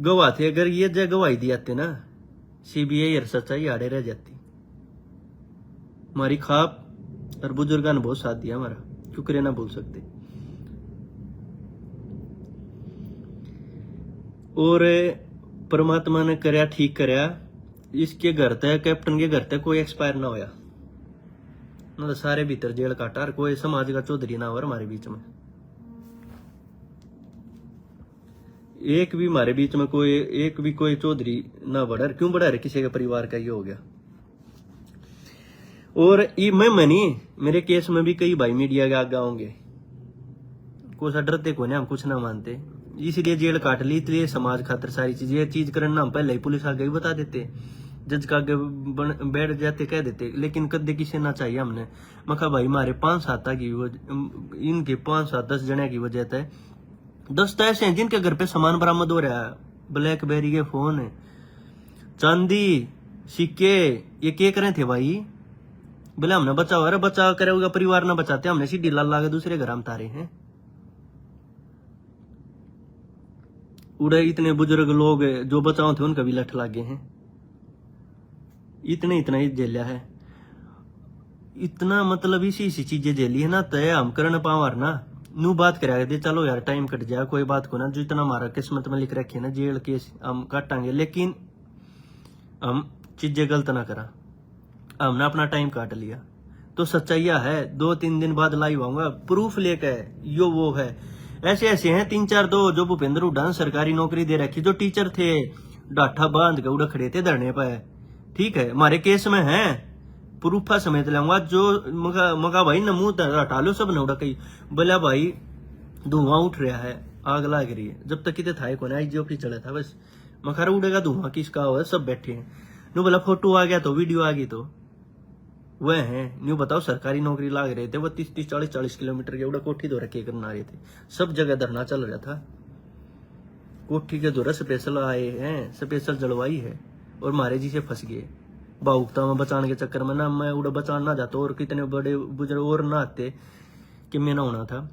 गवाह थे। अगर ये जगह गवाही दी जाते ना सीबीआई और सच्चाई आड़े रह जाती। हमारी खाप और बुजुर्गों ने बहुत साथ दिया हमारा, शुक्रिया ना बोल सकते। और परमात्मा ने करया ठीक करया, इसके घर तक कैप्टन के घर तक कोई एक्सपायर ना होया, ना तो सारे भीतर जेल काटा और कोई समाज का चौधरी ना हो हमारे बीच में, एक भी हमारे बीच में कोई एक भी कोई चौधरी ना बढ़ा। क्यों बढ़ा रहे, किसी के परिवार का ये हो गया। और ये मैं नहीं, मेरे केस में भी कई भाई मीडिया के आगे होंगे, कुछ डरते को नहीं, हम कुछ ना मानते, इसलिए जेल काट ली, इसलिए समाज खातर सारी चीज, ये चीज करना हम पहले ही पुलिस आगे भी बता देते, जज का आगे बैठ जाते कह देते, लेकिन कदे किसी ना चाहिए हमने। मखा भाई हमारे 5-7 की इनके 5-7-10 जने की वजह से 10 तो ऐसे हैं जिनके घर पे सामान बरामद हो रहा है, ब्लैकबेरी के फोन, चांदी, सिक्के, ये क्या करे थे भाई। बोले हमने बचाओ, अरे बचाव करे होगा परिवार ना बचाते, हमने सीढ़ी लाल ला के दूसरे घर हम तारे हैं। उड़े इतने बुजुर्ग लोग जो बचाओ थे उनका भी लठ लागे हैं, इतने इतना ही झेलिया है, इतना मतलब इसी चीजें झेली है ना, तय हम कर न पावर ना नू बात करा दे, चलो यार टाइम कट जाए कोई बात को ना, जो इतना हमारा किस्मत में लिख रखे ना जेल केस हम काटांगे, लेकिन हम चीजें गलत ना करा, हमने अपना टाइम काट लिया। तो सच्चाइया है, 2-3 दिन बाद लाइव आऊंगा प्रूफ लेके, यो वो है, ऐसे ऐसे हैं 3-4 दो जो भूपेंद्र हुड्डा ने सरकारी नौकरी दे रखी, जो टीचर थे डाठा बांध के उड़ खड़े थे धरने पर, ठीक है हमारे केस में है, प्रूफा समेत लाऊंगा। जो मगा भाई न मुंह हटा लो सब ने उड़ा कही, बोला भाई धुआं उठ रहा है, आग लग रही है, जब तक कितने था कौन आईजीओपी चला था बस, मखारा उड़ेगा धुआं किसका हो, सब बैठे हैं। नो बोला फोटो आ गया तो वीडियो आ गई तो वह है, न्यू बताओ सरकारी नौकरी लाग रहे थे, वो 30-40 किलोमीटर के उड़ा कोठी दो रखे करना रहे थे, सब जगह धरना चल रहा था, कोठी के दौरा स्पेशल आए हैं, स्पेशल जलवाई है, और मारे जी से फंस गए भावुकता में बचाने के चक्कर में ना, मैं उड़ा बचान ना जाता और कितने बड़े बुजुर्ग और ना आते कि मैं ना होना था।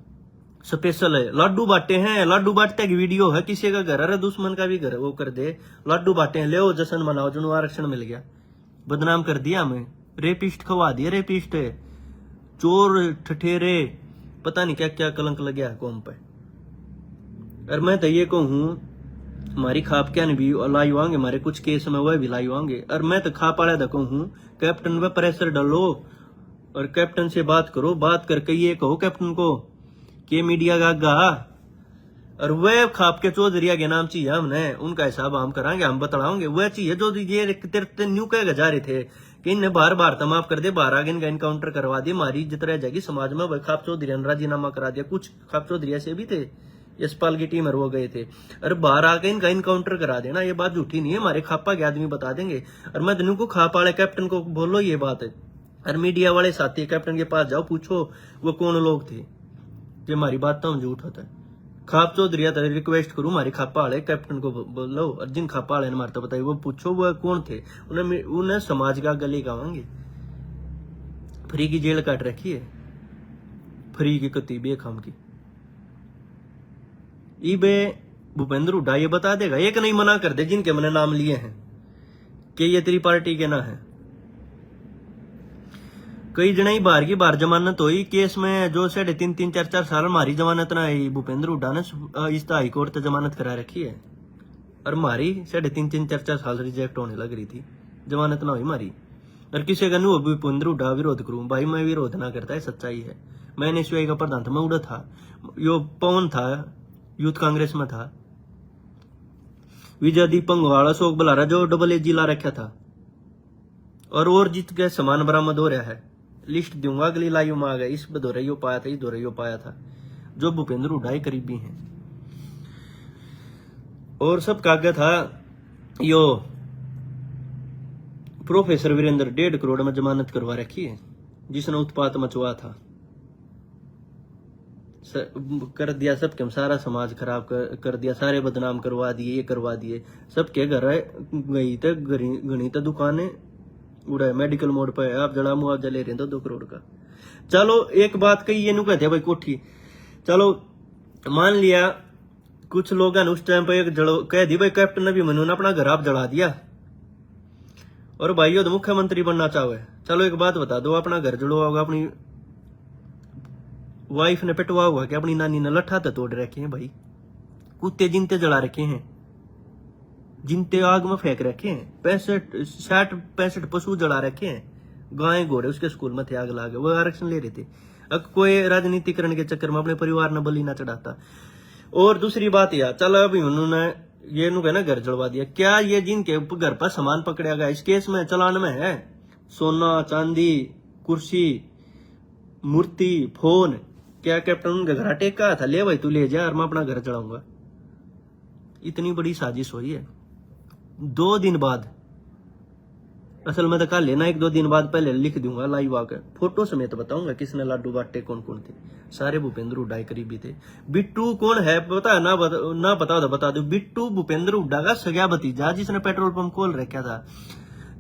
स्पेशल है, लाडू बांटे हैं, लाडू बांटते की वीडियो है, किसी का घर, अरे दुश्मन का भी घर वो कर दे, लाडू बांटे हैं, ले जश्न मनाओ, जो आरक्षण मिल गया, बदनाम कर दिया हमें, रेपिस्ट खवा दिया, रेपिस्ट चोर ठठेरे पता नहीं क्या क्या कलंक लग गया कौम पे। और मैं तो ये कहूँ हमारी खाप क्या नहीं भी लाई होंगे, हमारे कुछ केस में वह भी लाई होंगे, और मैं तो खाप वाला तो कहूँ कैप्टन पे प्रेशर डालो और कैप्टन से बात करो, बात करके ये कहो कैप्टन को कि मीडिया का गा, और वह खाप के चौधरी के नाम चाहिए हमने, उनका हिसाब हम कराएंगे, हम बतलाओगे वह चाहिए जो ये तेरे न्यू कह जा रहे थे कि इन्हें बार बार तो माफ कर दे, बाहर आगे इनका इनकाउंटर करवा दिया, हमारी इज्जत रह जाएगी समाज में। वह खाप चौधरी ने राजीनामा करा दिया, कुछ खाप चौधरी ऐसे भी थे यशपाल की टीम वो गए थे, अरे बाहर आके इनका इनकाउंटर करा देना, ये बात झूठी नहीं है, हमारे खापा के आदमी बता देंगे। और मैं दिन को खापा वाले कैप्टन को बोलो ये बात है, और मीडिया वाले साथी कैप्टन के पास जाओ, पूछो वो कौन लोग थे जो हमारी बात तो झूठ होता है। खाप चौधरी रिक्वेस्ट करूं हमारे खापा वाले कैप्टन को बोलो, और जिन खापा वाले ने मारता तो बताइए वो पूछो वो कौन थे, उन्हें समाज का गले गावांगे। फ्री की जेल काट रखी है, फ्री की कती बेखाम की, बे भूपेंद्र हुड्डा ये बता देगा, एक नहीं मना कर दे जिनके मैंने नाम लिए हैं कि ये तेरी पार्टी के ना है। कई जने ही बाहर की बाहर जमानत हुई केस में, जो 3.5-4 साल हमारी जमानत ना आई, भूपेंद्र हुड्डा ने इस हाई कोर्ट से जमानत करा रखी है, और हमारी 3.5-4 साल रिजेक्ट होने लग रही थी, जमानत ना हुई हमारी। और किसी का नहीं भूपेंद्र हुड्डा विरोध करूं भाई, मैं विरोध ना करता है, सच्चाई है। मैंने एसयूआई का प्रधान था, मैं उड़ा था, यो पवन था यूथ कांग्रेस में था, विजय दीपंगवाल, अशोक बलारा जो डबल एजी ला रखा था, और जीत के सामान बरामद हो रहा है। लिस्ट दूंगा अगली लाइव में आ गया, इस बदौरियो पाया था, इस दौरियो पाया था, जो भूपेंद्र हुड्डा के करीबी हैं। और सब कागज था यो प्रोफेसर वीरेंद्र 1.5 करोड़ में जमानत करवा रखी है, जिसने उत्पात मचवा था, कर दिया सबके सारा समाज खराब कर दिया, सारे बदनाम करवा दिए, ये करवा दिए। सबके घर गई तो गणी तो दुकानें उड़ा, मेडिकल मोड पे आप जड़ा मुआवजा ले रहे हैं 2 करोड़ का। चलो एक बात कही ये कहते हैं भाई कोठी, चलो मान लिया कुछ लोगों ने उस टाइम पे एक जड़ो कह दी भाई कैप्टन ने भी मनोन अपना घर आप जला दिया, और भाई तो मुख्यमंत्री बनना चाहे। चलो एक बात बता दो, अपना घर जड़वा होगा, अपनी वाइफ ने पिटवा हुआ कि अपनी नानी ने लट्ठा तो तोड़ रखे हैं भाई, कुत्ते जिनते जला रखे हैं, जिनते आग में फेंक रखे हैं, 65 पशु जला रखे हैं, गाय घोड़े उसके स्कूल में थे, आग लागे, वो आरक्षण ले रहे थे। अब कोई राजनीतिकरण के चक्कर में अपने परिवार ने बलि ना चढ़ाता। और दूसरी बात यार, चलो अभी उन्होंने ये ना घर जलवा दिया, क्या ये जिनके घर पर सामान पकड़ा गया इस केस में चालान में है सोना चांदी कुर्सी मूर्ति फोन, क्या कैप्टन उनका घर टेका था, ले भाई तू ले जा और मैं अपना घर चढ़ाऊंगा। इतनी बड़ी साजिश हुई है। 2 दिन बाद, असल में तो कल लेना 1-2 दिन बाद पहले लिख दूंगा लाइव आकर, फोटो समेत बताऊंगा किसने लाडू बांटे, कौन कौन थे। सारे भूपेंद्र हुड्डा के करीबी थे। बिट्टू कौन है पता है ना पता तो बता दो, बिट्टू भूपेंद्र हुड्डा का सगा भतीजा, जिसने पेट्रोल पंप खोल रखा था।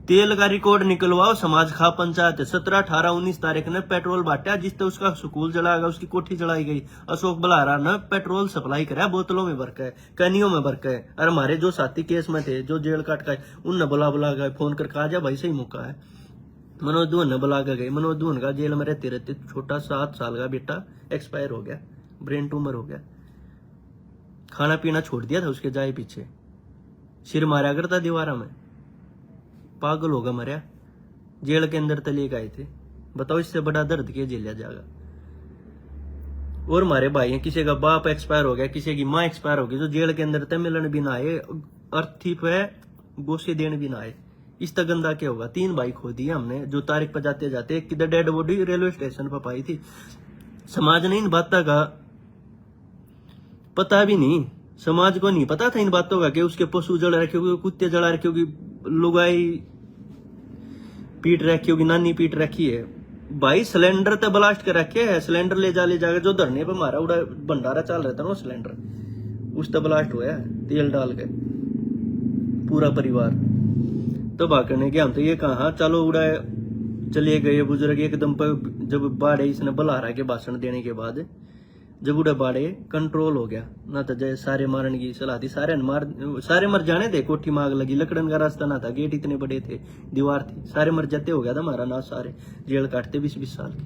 तेल का रिकॉर्ड निकलवाओ, समाज खा पंचायत 17, 18, 19 तारीख ने पेट्रोल बांटा, जिससे उसका स्कूल जलाया गया, उसकी कोठी जलाई गई। अशोक बलारा ने पेट्रोल सप्लाई करा, बोतलों में भर के, कैनियों में भर के। और हमारे जो साथी केस में थे, जो जेल काट गए, उनने बुला गए फोन करके, आ जा भाई सही मौका है। मनोज दुहन ने बुला के गए। मनोज दुहन का जेल में रहते रहते छोटा 7 साल का बेटा एक्सपायर हो गया, ब्रेन ट्यूमर हो गया, खाना पीना छोड़ दिया था उसके जाए पीछे, सिर मारा करता दीवारा में, पागल होगा मरिया, जेल के अंदर तले गए थे। बताओ इससे बड़ा दर्द क्या झेला जाएगा। और हमारे भाई हैं, किसी का बाप एक्सपायर हो गया, किसी की माँ एक्सपायर हो गई, जो जेल के अंदर थे, मिलन भी ना आए, अर्थी पे गोसे देने भी ना आए। इस तक गंदा क्या होगा। 3 भाई खो दिए हमने, जो तारीख पर जाते जाते, एक किधर डेड बॉडी रेलवे स्टेशन पर पाई थी। समाज ने इन बातों का पता भी नहीं, समाज को नहीं पता था इन बातों का कि उसके पशु जड़ रखे होगी, कुत्ते जड़ा रखे होगी, लुगाई पीट रखी होगी, नानी पीट रखी है। भाई सिलेंडर तो ब्लास्ट कर रखे है, सिलेंडर ले जाकर जो धरने पे मारा उड़ा भंडारा चल रहा था ना, सिलेंडर उस तो ब्लास्ट हुआ है, तेल डाल के पूरा परिवार। तो भागने के हम तो ये कहा चलो उड़ा चले गए बुजुर्ग एकदम पर। जब बाड़े इसने बलारा के भाषण देने के बाद जब उड़ा बाड़े कंट्रोल हो गया ना, तो जय सारे मारने की सलाह थी, सारे मर जाने थे। कोठी मांग लगी, लकड़न का रास्ता ना था, गेट इतने बड़े थे, दीवार थी, सारे मर जाते हो गया था हमारा ना, सारे जेल काटते 20-20 साल की।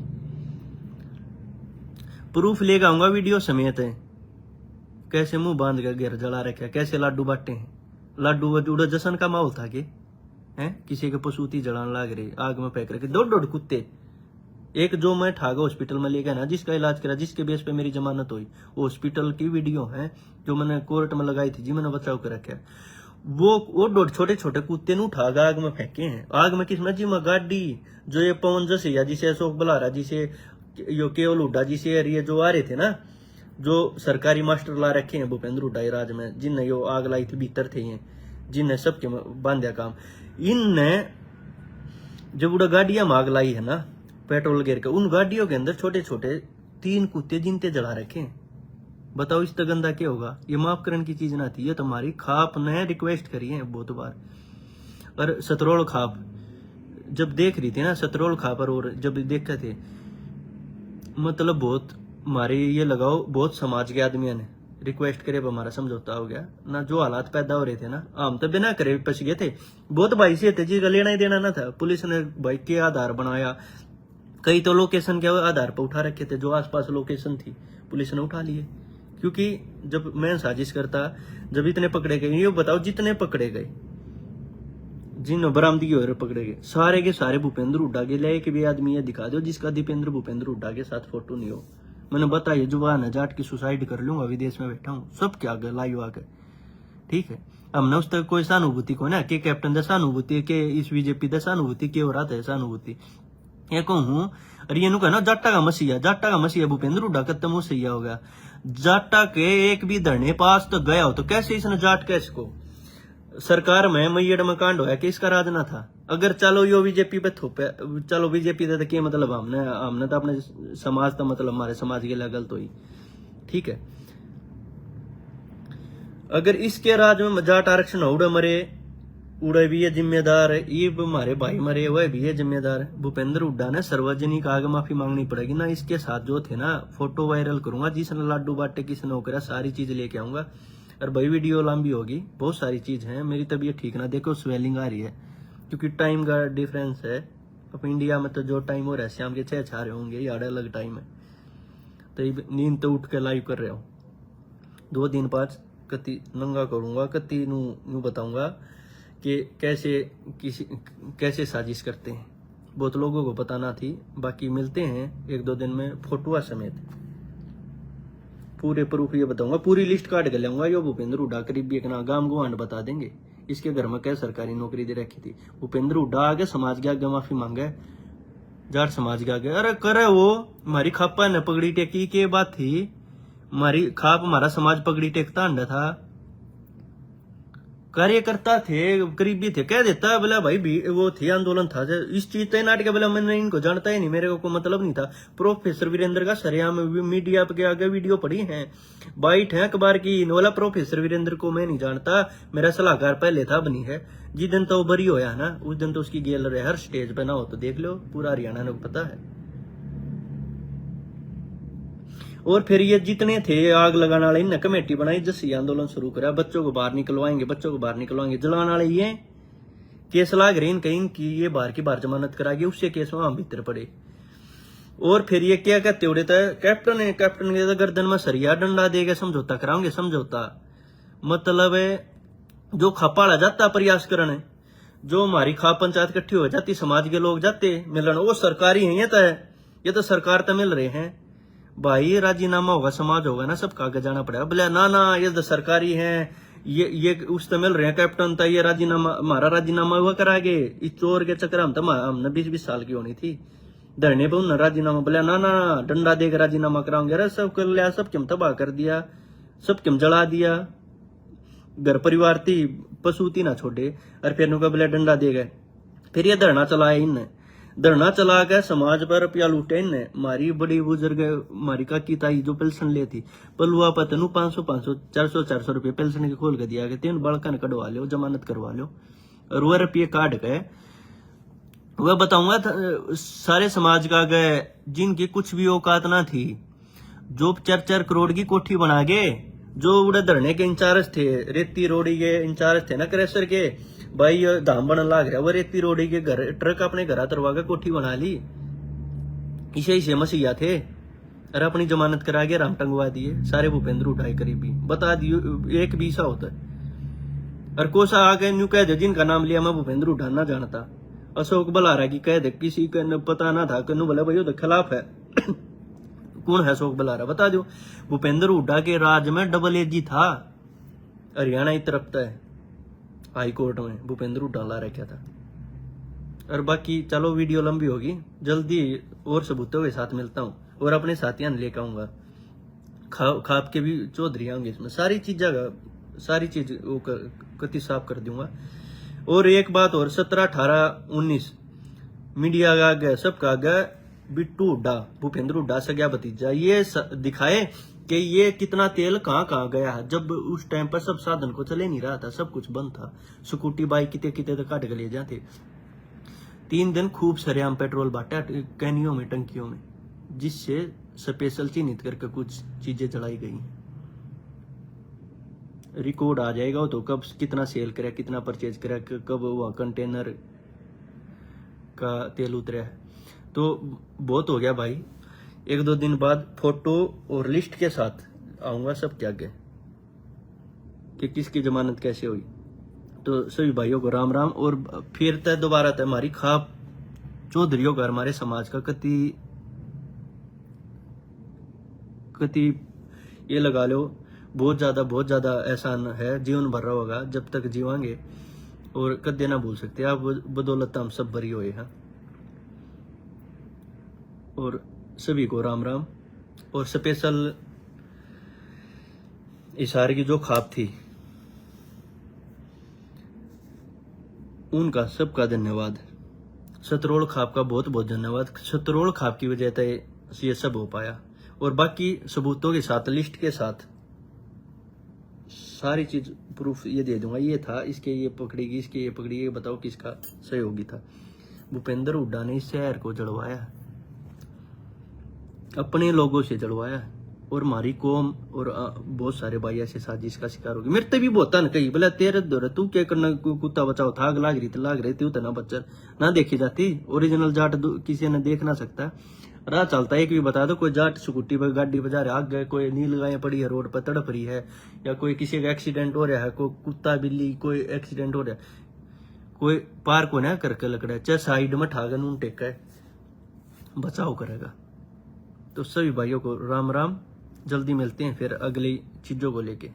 प्रूफ लेकर आऊंगा वीडियो समेत है, कैसे मुंह बांध कर घर जला रखे, कैसे लाडू बांटे हैं। लाडू उड़ा जश्न का माहौल था कि हैं, किसी के पसूती जलाने लग रहे, आग में फेंक रखे 2-2 कुत्ते। एक जो मैं ठागा हॉस्पिटल में ले गया ना, जिसका इलाज करा, जिसके बेस पे मेरी जमानत हुई, वो हॉस्पिटल की वीडियो है जो मैंने कोर्ट में लगाई थी, जी मैंने बचाव कर रखा है। वो छोटे कुत्ते नु उठागा आग में फेंके हैं। आग में किसमें जी में गाड़ी, जो ये पवन जसिया जिसे अशोक बलारा जिसे यो केवल हुड्डा जिसे ये जो आ रहे थे ना, जो सरकारी मास्टर ला रखे हैं भूपेंद्र हुड्डा राज में, जिनने यो आग लाई थी भीतर थे ये, जिनने सबके बांधा काम, इनने जब उड़ा गाड़ियां माग लाई है ना पेट्रोल गिर के, उन गाड़ियों के अंदर छोटे छोटे 3 कुत्ते जिनते जला रखे हैं। बताओ इस तक गंदा क्या होगा। ये माफ करने की चीज ना थी, ये तुम्हारी खाप ने रिक्वेस्ट करी है बहुत बार। और सतरोल खाप जब देख रही थी ना, सतरोल खाप और जब देखते थे, मतलब बहुत हमारे ये लगाओ, बहुत समाज के आदमियों ने रिक्वेस्ट करे, हमारा समझौता हो गया ना। जो हालात पैदा हो रहे थे ना, हम तो बिना करे पछ गए थे। बहुत भाई से थे जिसका लेना ही देना ना था, पुलिस ने भाई के आधार बनाया, कई तो लोकेशन के आधार पर उठा रखे थे, जो आसपास लोकेशन थी पुलिस ने उठा लिए। क्योंकि जब मैं साजिश करता, जब इतने पकड़े गए, ये बताओ जितने पकड़े गए, जिन बरामदगी हो पकड़े गए, सारे के सारे भूपेंद्र हुड्डा के लिए, एक भी आदमी ये दिखा दो जिसका दीपेंद्र भूपेंद्र हुड्डा के साथ फोटो नहीं हो। मैंने बताया जुबान है जाट की सुसाइड कर लूंगा, विदेश में बैठा हूँ, सब क्या आगे लाइव आके, ठीक है। हमने उस तक कोई सहानुभूति को ना के कैप्टन द सहानुभूति के इस बीजेपी द सहानुभूति के हो रहा था सहानुभूति ये कहूँ। और ये नु कहना जाटा का मसीहा भूपेंद्र हुड्डा खत्म हो सही होगा। जाटा के एक भी धरने पास तो गया हो तो कैसे इसने जाट कैसे को सरकार में मैयड़ में कांड होया कि इसका राज ना था। अगर चलो यो बीजेपी पे थोपे चलो बीजेपी तो क्या मतलब हमने तो अपने समाज का मतलब हमारे समाज के लिए गलत हुई ठीक है। अगर इसके राज में जाट आरक्षण उड़े मरे उड़े भी है जिम्मेदार ये हमारे भाई मरे वह भी है जिम्मेदार। भूपेंद्र हुड्डा ने सार्वजनिक आगे माफी मांगनी पड़ेगी ना। इसके साथ जो थे ना फोटो वायरल करूंगा जिसने लाडू बाटे किसने होकर सारी चीज लेके आऊंगा। और भाई वीडियो लंबी होगी बहुत सारी चीज है। मेरी तबीयत ठीक ना देखो स्वेलिंग आ रही है क्योंकि टाइम का डिफरेंस है। अब इंडिया में तो जो टाइम हो रहा है शाम के 6 रहे होंगे ये अलग टाइम है। तो नींद तो उठ के लाइव कर रहे हो 2 दिन 5 कति नंगा करूंगा कति नू बताऊंगा कि कैसे साजिश करते हैं। बहुत लोगों को पता ना थी। बाकी मिलते हैं 1-2 दिन में फोटुआ समेत पूरे प्रूफ ये बताऊंगा। पूरी लिस्ट काट के लाऊंगा। यो भूपेंद्र हुड्डा करीबी एक ना गांव गुआंड बता देंगे इसके घर में क्या सरकारी नौकरी दे रखी थी। भूपेंद्र हुड्डा आगे समाज के आगे माफी मांगे जाट समाज के आगे। अरे करे वो हमारी खापा ने पगड़ी टेकी के बात थी। हमारी खाप हमारा समाज पगड़ी टेकता अंडा था कार्यकर्ता थे करीबी थे कह देता बोला भाई भी वो थे आंदोलन था इस चीज तय नाटक बोला मैंने इनको जानता ही नहीं मेरे को कोई मतलब नहीं था। प्रोफेसर वीरेंद्र का सरेआम मीडिया के आगे वीडियो पड़ी है बाइट है अखबार की बोला प्रोफेसर वीरेंद्र को मैं नहीं जानता मेरा सलाहकार पहले था बनी है। जिस दिन तो वो बरी होया ना उस दिन तो उसकी गेल रहे हर स्टेज पे ना हो तो देख लो पूरा हरियाणा ने पता है। और फिर ये जितने थे आग लगाने वाले इनने कमेटी बनाई जैसे आंदोलन शुरू करा बच्चों को बाहर निकलवाएंगे जलाने वाले ये केस लाग रहे इनके इनकी ये बाहर की बाहर जमानत करा गई उससे केस वहां भीतर पड़े। और फिर ये क्या कहते उड़े था कैप्टन के गर्दन में सरिया डंडा देगा समझौता कराओगे समझौता मतलब जो खपाड़ा जाता प्रयास करने जो हमारी खा पंचायत इकट्ठी हो जाती समाज के लोग जाते मिलन वो सरकारी है ये तो सरकार तो मिल रहे हैं भाई राजीनामा होगा समाज होगा ना सबका आगे जाना पड़ेगा। बोले ना ये तो सरकारी है ये उस तो मिल रहे हैं कैप्टन था ये राजीनामा हमारा राजीनामा हुआ करागे इस चोर के चक्कर हमने 20 साल की होनी थी धरने पर उन्होंने राजीनामा बोला ना डंडा देकर राजीनामा कराओगे। अरे सब कर लिया सब क्यों तबाह कर दिया सब क्यों जला दिया घर परिवार थी पशु थी ना छोड़े। और फिर उनका बोला डंडा दे गए फिर ये धरना चलाया इनने धरना चला गया समाज पर रुपया लूटे इनने। मारी बड़ी बुजुर्ग मारी काकी ताई जो पेंशन ले थी पलुआ पतनू 500 400 रुपये पेंशन के खोल के दिया गया तीन बड़कन कटवा लो जमानत करवा लो और वह रुपये काट गए। वह बताऊंगा सारे समाज का गए जिनकी कुछ भी औकात ना थी जो 4 करोड़ की कोठी बना गए जो उड़े धरने के इंचार्ज थे रेती रोड़ी के इंचार्ज थे ना क्रेशर के भाई धाम बनने लाग रहा वो रेती रोड़ी के घर ट्रक अपने घर तरवा के कोठी बना ली इसे मसीहा थे। अरे अपनी जमानत करा के राम टंगवा दिए सारे भूपेंद्र उठाए करीबी बता दियो एक भी सा होता है। और कोसा आगे न्यू कह दे जिनका नाम लिया मैं भूपेंद्र उठाना जानता अशोक बलारा की कह दे किसी का पता ना था कन्नू बोले भाई तो खिलाफ है कौन है अशोक बलारा बता दो। भूपेंद्र हुड्डा के राज में डबल एजी था हरियाणा की तरफ है हाई कोर्ट में भूपेंद्र हुड्डा ला रखा था। और बाकी चलो वीडियो लंबी होगी जल्दी और सबूतों के साथ मिलता हूँ और अपने साथियों लेकर आऊंगा खाप के भी चौधरी आऊंगे इसमें सारी चीज वो कति साफ कर दूंगा। और एक बात और 17 18 19 मीडिया का आगे सबका आगे बिट्टू हुड्डा भूपेंद्र हुड्डा से गया भतीजा ये दिखाए कि ये कितना तेल कहाँ गया है। जब उस टाइम पर सब साधन को चले नहीं रहा था सब कुछ बंद था स्कूटी बाइक किते तो काट के ले जाते 3 दिन खूब सरेआम पेट्रोल बांटा कैनियों में टंकियों में जिससे स्पेशल चिन्हित करके कुछ चीजें जलाई गई। रिकॉर्ड आ जाएगा वो तो कब कितना सेल करे कितना परचेज करे कब वह कंटेनर का तेल उतरा है। तो बहुत हो गया भाई 1-2 दिन बाद फोटो और लिस्ट के साथ आऊंगा सब क्या आगे कि किसकी जमानत कैसे हुई। तो सभी भाइयों को राम राम। और फिर तय दोबारा तय हमारी खाप चौधरियों का हमारे समाज का कति ये लगा लो बहुत ज़्यादा एहसान है, जीवन भर रहा होगा जब तक जीवांगे, और कदे ना भूल सकते। आप बदौलत हम सब बरी हुए हैं। और सभी को राम राम। और स्पेशल इशारे की जो खाप थी उनका सबका धन्यवाद। शतरोल खाप का बहुत बहुत धन्यवाद। शतरोल खाप की वजह से ये सब हो पाया। और बाकी सबूतों के साथ, लिस्ट के साथ सारी चीज प्रूफ ये दे दूंगा। ये था, इसके ये पकड़ेगी, इसके ये पकड़ेगी, बताओ किसका सहयोगी था। भूपेंद्र हुड्डा ने इस शहर को जड़वाया, अपने लोगों से जड़वाया। और हमारी कौम और बहुत सारे भाई ऐसे साजिश का शिकार हो गए। मेरे भी बहुत न कही बोला तेरे दौरे तू क्या करना, कुत्ता बचाओ था, लाग रही थी उतना बच्चा ना देखी जाती। ओरिजिनल जाट किसी ने देख ना सकता। राह चलता है, एक भी बता दो कोई जाट स्कूटी पर गाड़ी बजा रहे, आग गए, कोई नील गाय पड़ी है रोड पर तड़प रही है, या कोई किसी का एक्सीडेंट हो रहा है, कोई कुत्ता बिल्ली कोई एक्सीडेंट हो रहा है, कोई पार को ना करके लकड़ा चाहे साइड में ठाकर नून टेका है, बचाव करेगा। तो सभी भाइयों को राम राम। जल्दी मिलते हैं फिर अगली चीजों को लेके।